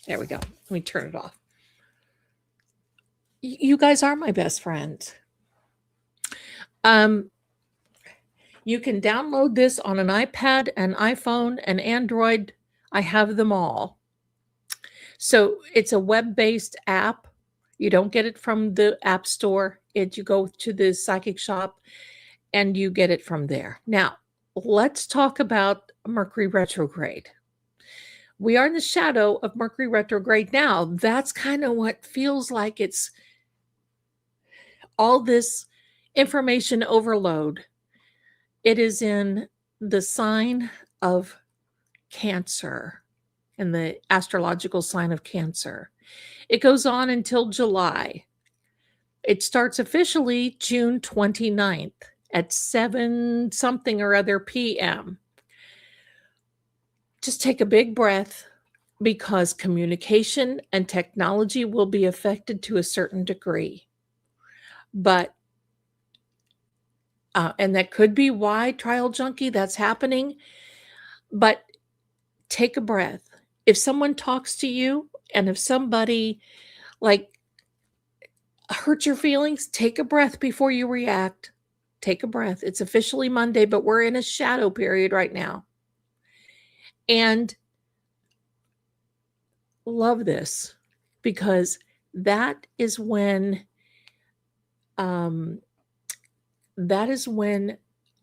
there we go. Let me turn it off. You guys are my best friends. You can download this on an iPad, an iPhone, an Android. I have them all. So it's a web-based app. You don't get it from the App Store. You go to the Psychic Shop and you get it from there. Now, let's talk about Mercury retrograde. We are in the shadow of Mercury retrograde now. That's kind of what feels like it's all this information overload. It is in the sign of Cancer, in the astrological sign of Cancer. It goes on until July. It starts officially June 29th at 7 something or other p.m. Just take a big breath, because communication and technology will be affected to a certain degree. But and that could be why, Trial Junkie, that's happening. But take a breath. If someone talks to you and if somebody like hurts your feelings, take a breath before you react. Take a breath. It's officially Monday, but we're in a shadow period right now. And love this, because that is when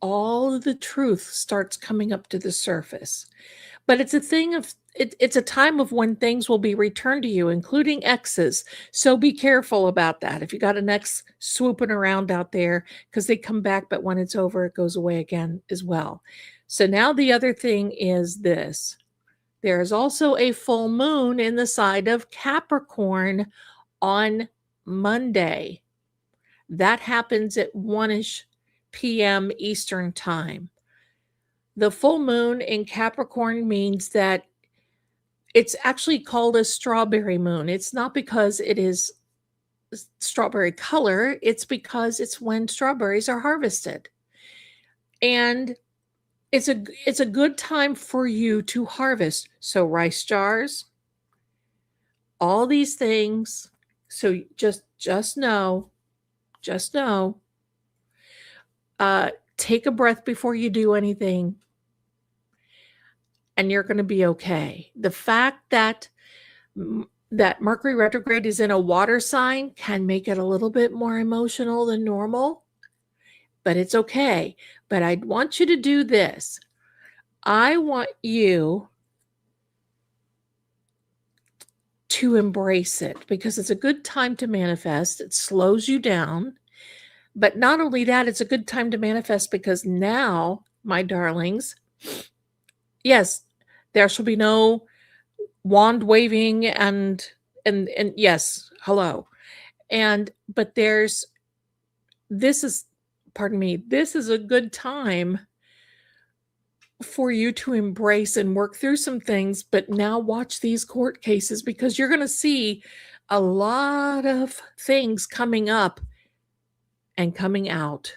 all of the truth starts coming up to the surface. But it's a thing of it's a time of when things will be returned to you, including exes. So be careful about that. If you got an ex swooping around out there, because they come back, but when it's over, it goes away again as well. So now the other thing is this. There is also a full moon in the side of Capricorn on Monday. That happens at 1-ish p.m. Eastern time. The full moon in Capricorn means that it's actually called a strawberry moon. It's not because it is strawberry color, it's because it's when strawberries are harvested. And it's a good time for you to harvest. So rice jars, all these things. So just know, take a breath before you do anything, and you're going to be okay. The fact that Mercury retrograde is in a water sign can make it a little bit more emotional than normal, but it's okay. But I want you to do this. I want you to embrace it, because it's a good time to manifest. It slows you down. But not only that, it's a good time to manifest because now, my darlings, yes, there shall be no wand waving and yes, hello. But this is a good time for you to embrace and work through some things. But now watch these court cases, because you're going to see a lot of things coming up and coming out,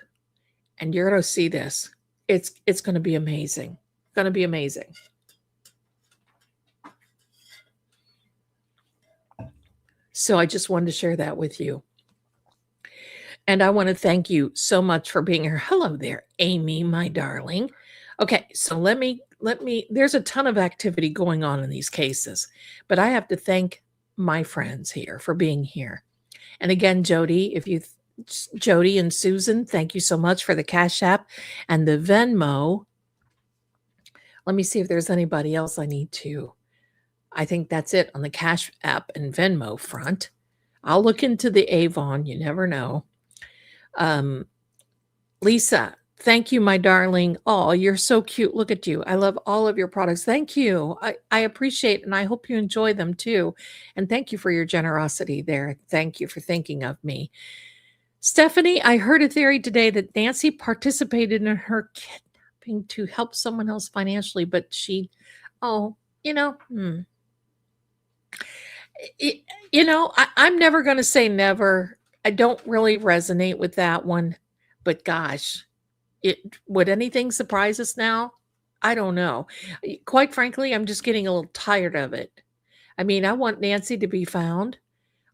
and you're going to see this. It's going to be amazing. Going to be amazing. So I just wanted to share that with you. And I want to thank you so much for being here. Hello there, Amy, my darling. Okay, so let me, there's a ton of activity going on in these cases, but I have to thank my friends here for being here. And again, Jody and Susan, thank you so much for the Cash App and the Venmo. Let me see if there's anybody else I need to. I think that's it on the Cash App and Venmo front. I'll look into the Avon. You never know. Lisa, thank you, my darling. Oh, you're so cute. Look at you. I love all of your products. Thank you. I appreciate, and I hope you enjoy them too. And thank you for your generosity there. Thank you for thinking of me. Stephanie, I heard a theory today that Nancy participated in her kidnapping to help someone else financially, but I'm never going to say never. I don't really resonate with that one, but gosh, would anything surprise us now? I don't know. Quite frankly, I'm just getting a little tired of it. I mean, I want Nancy to be found.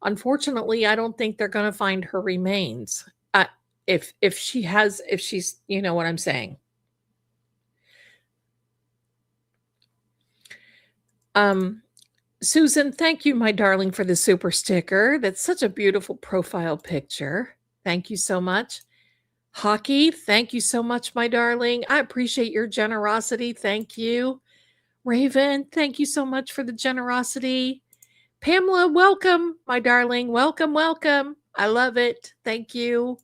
Unfortunately, I don't think they're going to find her remains. If she's, you know what I'm saying. Susan, thank you, my darling, for the super sticker. That's such a beautiful profile picture. Thank you so much. Hockey, thank you so much, my darling. I appreciate your generosity. Thank you. Raven, thank you so much for the generosity. Pamela, welcome, my darling. Welcome, welcome. I love it. Thank you.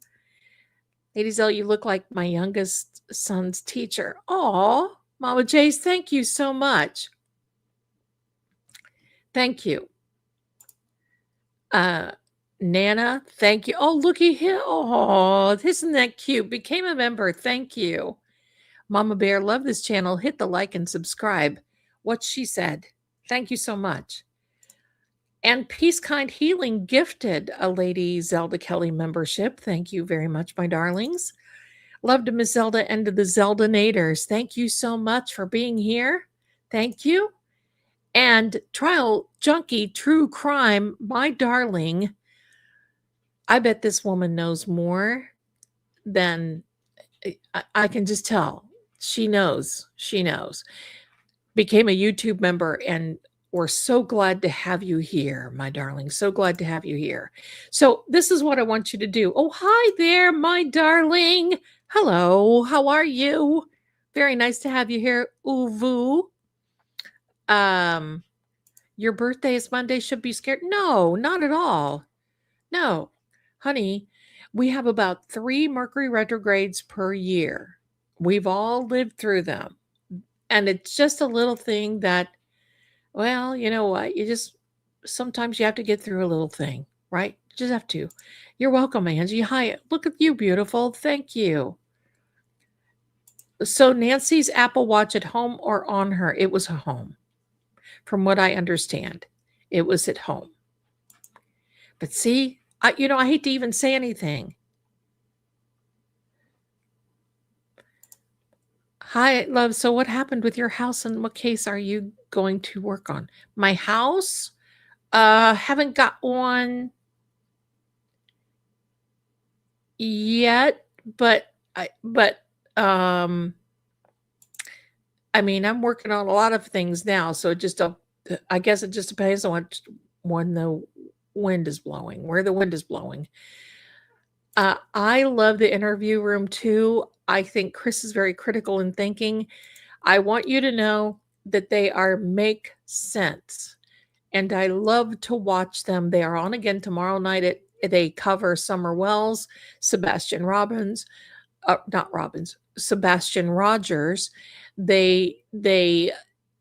Lady Zell, you look like my youngest son's teacher. Aw, Mama Jace, thank you so much. Thank you. Nana, thank you. Oh, looky here. Oh, isn't that cute? Became a member. Thank you. Mama Bear, love this channel. Hit the like and subscribe. What she said. Thank you so much. And Peace Kind Healing gifted a Lady Zelda Kelly membership. Thank you very much, my darlings. Love to Miss Zelda and to the Zeldanators. Thank you so much for being here. Thank you. And Trial Junkie True Crime, my darling. I bet this woman knows more than I can just tell. She knows. She knows. Became a YouTube member, and we're so glad to have you here, my darling. So glad to have you here. So this is what I want you to do. Oh, hi there, my darling. Hello. How are you? Very nice to have you here. Uvu. Your birthday is Monday. Should be scared. No, not at all. No, honey, we have about 3 Mercury retrogrades per year. We've all lived through them. And it's just a little thing that, well, you know what? Sometimes you have to get through a little thing, right? You just have to. You're welcome, Angie. Hi. Look at you, beautiful. Thank you. So Nancy's Apple Watch at home or on her? It was home. From what I understand, it was at home. But see, I hate to even say anything. Hi, love. So what happened with your house and what case are you going to work on? My house? Haven't got one yet, but I mean, I'm working on a lot of things now, so I guess it just depends on when the wind is blowing, where the wind is blowing. I love the interview room too. I think Chris is very critical in thinking. I want you to know that they make sense. And I love to watch them. They are on again tomorrow night. They cover Summer Wells, Sebastian Rogers. They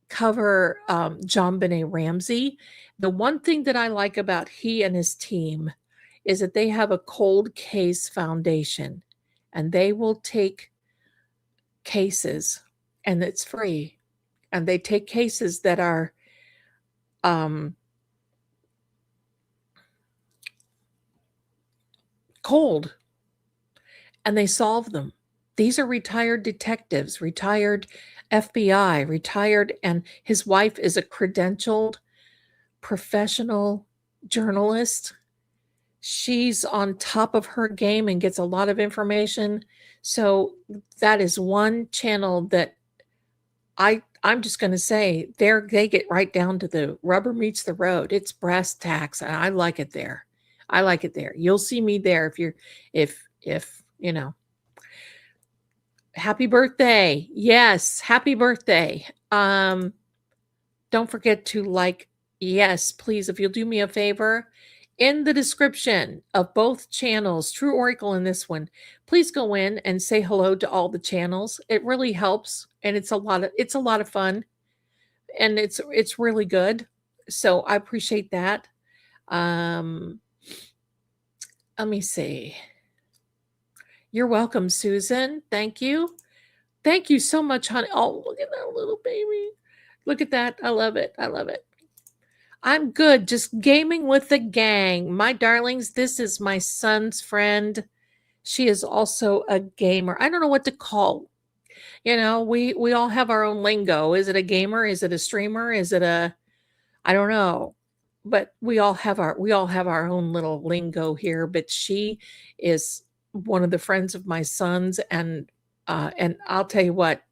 cover John Benet Ramsey. The one thing that I like about he and his team is that they have a cold case foundation, and they will take cases, and it's free. And they take cases that are cold, and they solve them. These are retired detectives, retired FBI, retired, and his wife is a credentialed professional journalist. She's on top of her game and gets a lot of information. So that is one channel that I'm just going to say they get right down to the rubber meets the road. It's brass tacks, and I like it there. I like it there. You'll see me there if you know. Happy birthday. Yes, happy birthday. Don't forget to yes, please, if you'll do me a favor, in the description of both channels, True Oracle and this one, please go in and say hello to all the channels. It really helps, and it's a lot of fun, and it's really good. So I appreciate that. Let me see. You're welcome, Susan. Thank you. Thank you so much, honey. Oh, look at that little baby. Look at that. I love it. I love it. I'm good. Just gaming with the gang. My darlings, this is my son's friend. She is also a gamer. I don't know what to call. We all have our own lingo. Is it a gamer? Is it a streamer? Is it I don't know. But we all have our own little lingo here, but she is one of the friends of my son's, and I'll tell you what,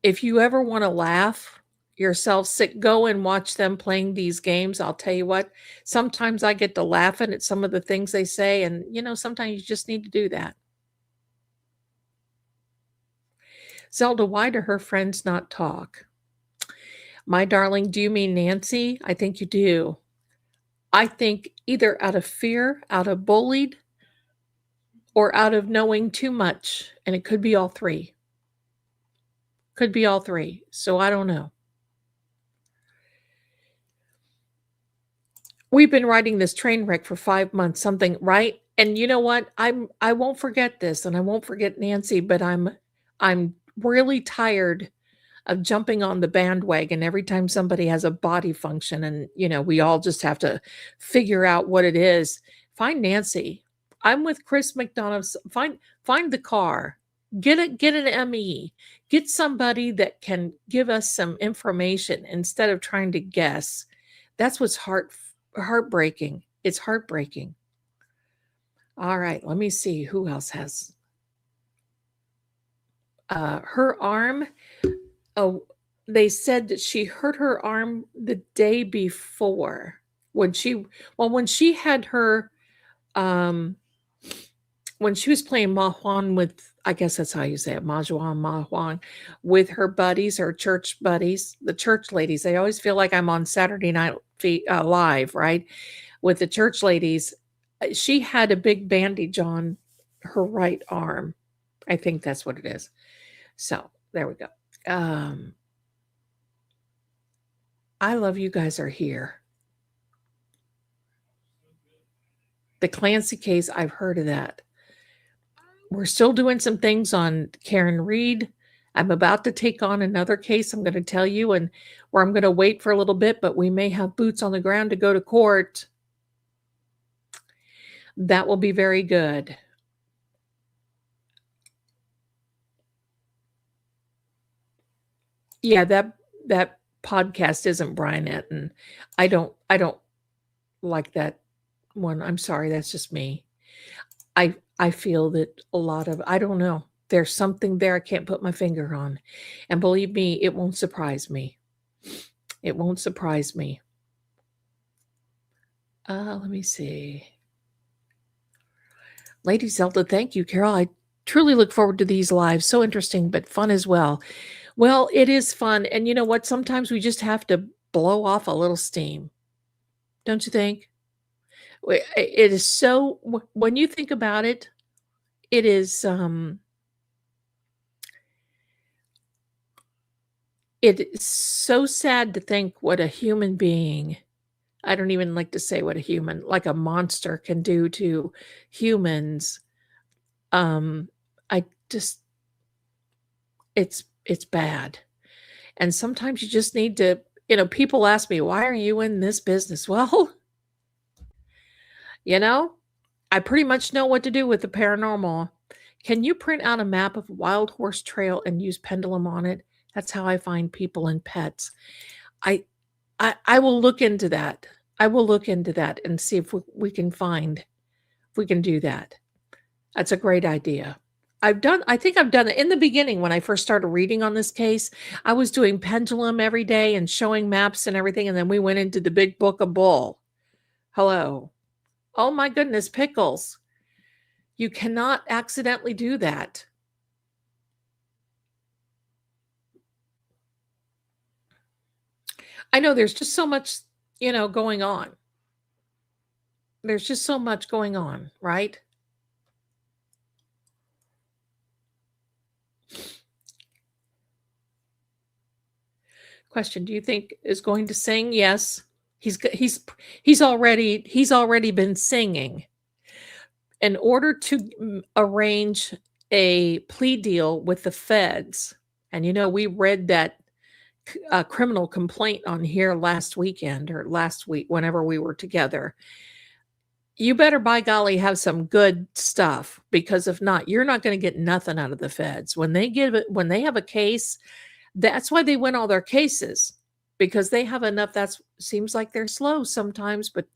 if you ever want to laugh yourself sick, go and watch them playing these games. I'll tell you what, sometimes I get to laughing at some of the things they say, and sometimes you just need to do that. Zelda, why do her friends not talk? My darling, do you mean Nancy? I think you do. I think either out of fear, out of bullied, or out of knowing too much. And it could be all three. Could be all three. So I don't know. We've been riding this train wreck for 5 months, something, right? And you know what? I won't forget this, and I won't forget Nancy, but I'm really tired of jumping on the bandwagon every time somebody has a body function, and we all just have to figure out what it is. Find Nancy. I'm with Chris McDonough's. Find the car. Get an ME. Get somebody that can give us some information instead of trying to guess. That's what's heartbreaking. It's heartbreaking. All right, let me see who else has her arm. Oh, they said that she hurt her arm the day before when she had her when she was playing Mahjong with, I guess that's how you say it, Mahjong, with her buddies, her church buddies, the church ladies. They always feel like I'm on Saturday Night Live, right? With the church ladies. She had a big bandage on her right arm. I think that's what it is. So there we go. I love you guys are here. The Clancy case, I've heard of that. We're still doing some things on Karen Reed. I'm about to take on another case I'm going to tell you, and where I'm going to wait for a little bit, but we may have boots on the ground to go to court. That will be very good. Yeah, that podcast isn't Brianette, and I don't like that one. I'm sorry, that's just me. I feel that a lot of, I don't know. There's something there I can't put my finger on. And believe me, it won't surprise me. It won't surprise me. Let me see. Lady Zelda, thank you, Carol. I truly look forward to these lives. So interesting, but fun as well. Well, it is fun. And you know what? Sometimes we just have to blow off a little steam. Don't you think? It is so, when you think about it, it is, it is so sad to think what a human being, I don't even like to say what a human, like a monster can do to humans. I just, it's bad. And sometimes you just need to, people ask me, why are you in this business? Well, I pretty much know what to do with the paranormal. Can you print out a map of Wild Horse Trail and use pendulum on it? That's how I find people and pets. I will look into that. I will look into that and see if we can do that. That's a great idea. I think I've done it in the beginning when I first started reading on this case. I was doing pendulum every day and showing maps and everything. And then we went into the big book of bull. Hello. Oh my goodness, pickles. You cannot accidentally do that. I know there's just so much, going on. There's just so much going on, right? Question, do you think is going to sing? Yes. He's already been singing. In order to arrange a plea deal with the feds, and we read that criminal complaint on here last weekend or last week, whenever we were together. You better, by golly, have some good stuff, because if not, you're not going to get nothing out of the feds. When they have a case, that's why they win all their cases, because they have enough. That seems like they're slow sometimes, but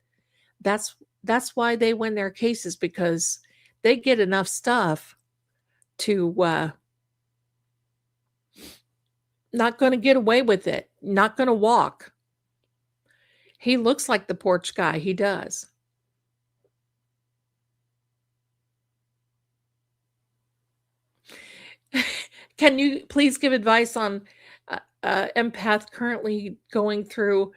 that's why they win their cases, because they get enough stuff to not going to get away with it, not going to walk. He looks like the porch guy. He does. Can you please give advice on empath currently going through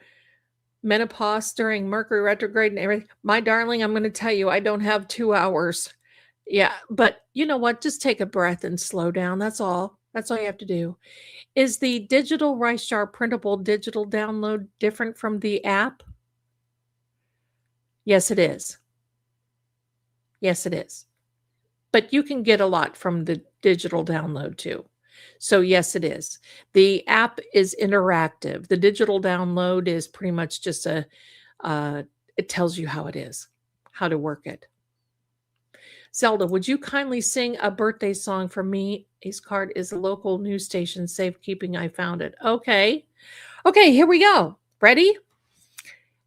menopause during Mercury retrograde and everything? My darling, I'm going to tell you, I don't have 2 hours. Yeah, but you know what? Just take a breath and slow down. That's all. That's all you have to do. Is the digital Rice Jar printable digital download different from the app? Yes, it is. Yes, it is. But you can get a lot from the digital download too. So yes, it is. The app is interactive. The digital download is pretty much just it tells you how it is, how to work it. Zelda, would you kindly sing a birthday song for me? Ace Card is a local news station, safekeeping. I found it. Okay. Okay, here we go. Ready?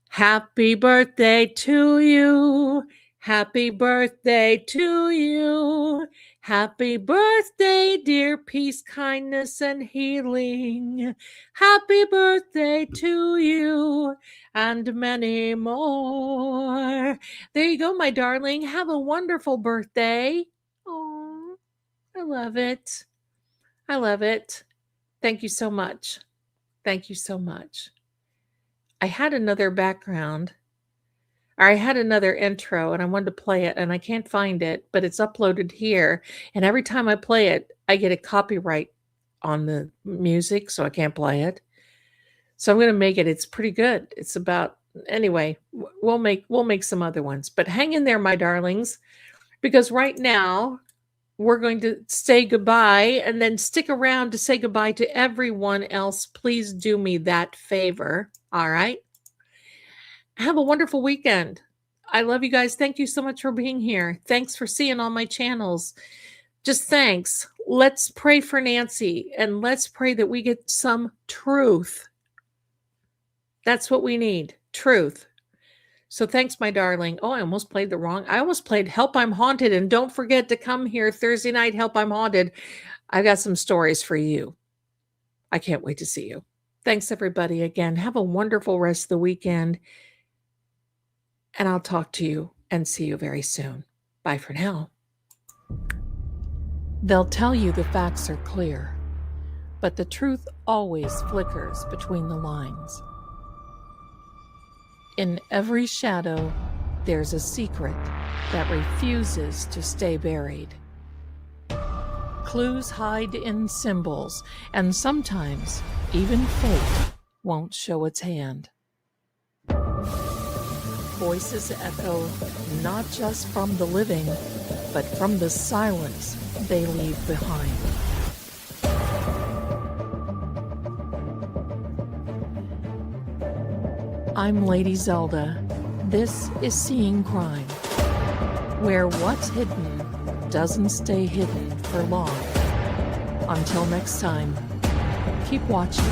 Happy birthday to you. Happy birthday to you. Happy birthday, dear peace, kindness, and healing. Happy birthday to you and many more. There you go, my darling. Have a wonderful birthday. Oh, I love it. I love it. Thank you so much. Thank you so much. I had another background, or I had another intro, and I wanted to play it, and I can't find it, but it's uploaded here. And every time I play it, I get a copyright on the music, so I can't play it. So I'm going to make it. It's pretty good. It's about anyway. We'll make some other ones, but hang in there, my darlings, because right now we're going to say goodbye, and then stick around to say goodbye to everyone else. Please do me that favor. All right. Have a wonderful weekend. I love you guys. Thank you so much for being here. Thanks for seeing all my channels. Just thanks. Let's pray for Nancy, and let's pray that we get some truth. That's what we need. Truth. So thanks, my darling. Oh, I almost played Help I'm Haunted. And don't forget to come here Thursday night, Help I'm Haunted. I've got some stories for you. I can't wait to see you. Thanks, everybody. Again, have a wonderful rest of the weekend. And I'll talk to you and see you very soon. Bye for now. They'll tell you the facts are clear, but the truth always flickers between the lines. In every shadow, there's a secret that refuses to stay buried. Clues hide in symbols, and sometimes even fate won't show its hand. Voices echo not just from the living, but from the silence they leave behind. I'm Lady Zelda. This is Seeing Crime, where what's hidden doesn't stay hidden for long. Until next time, keep watching.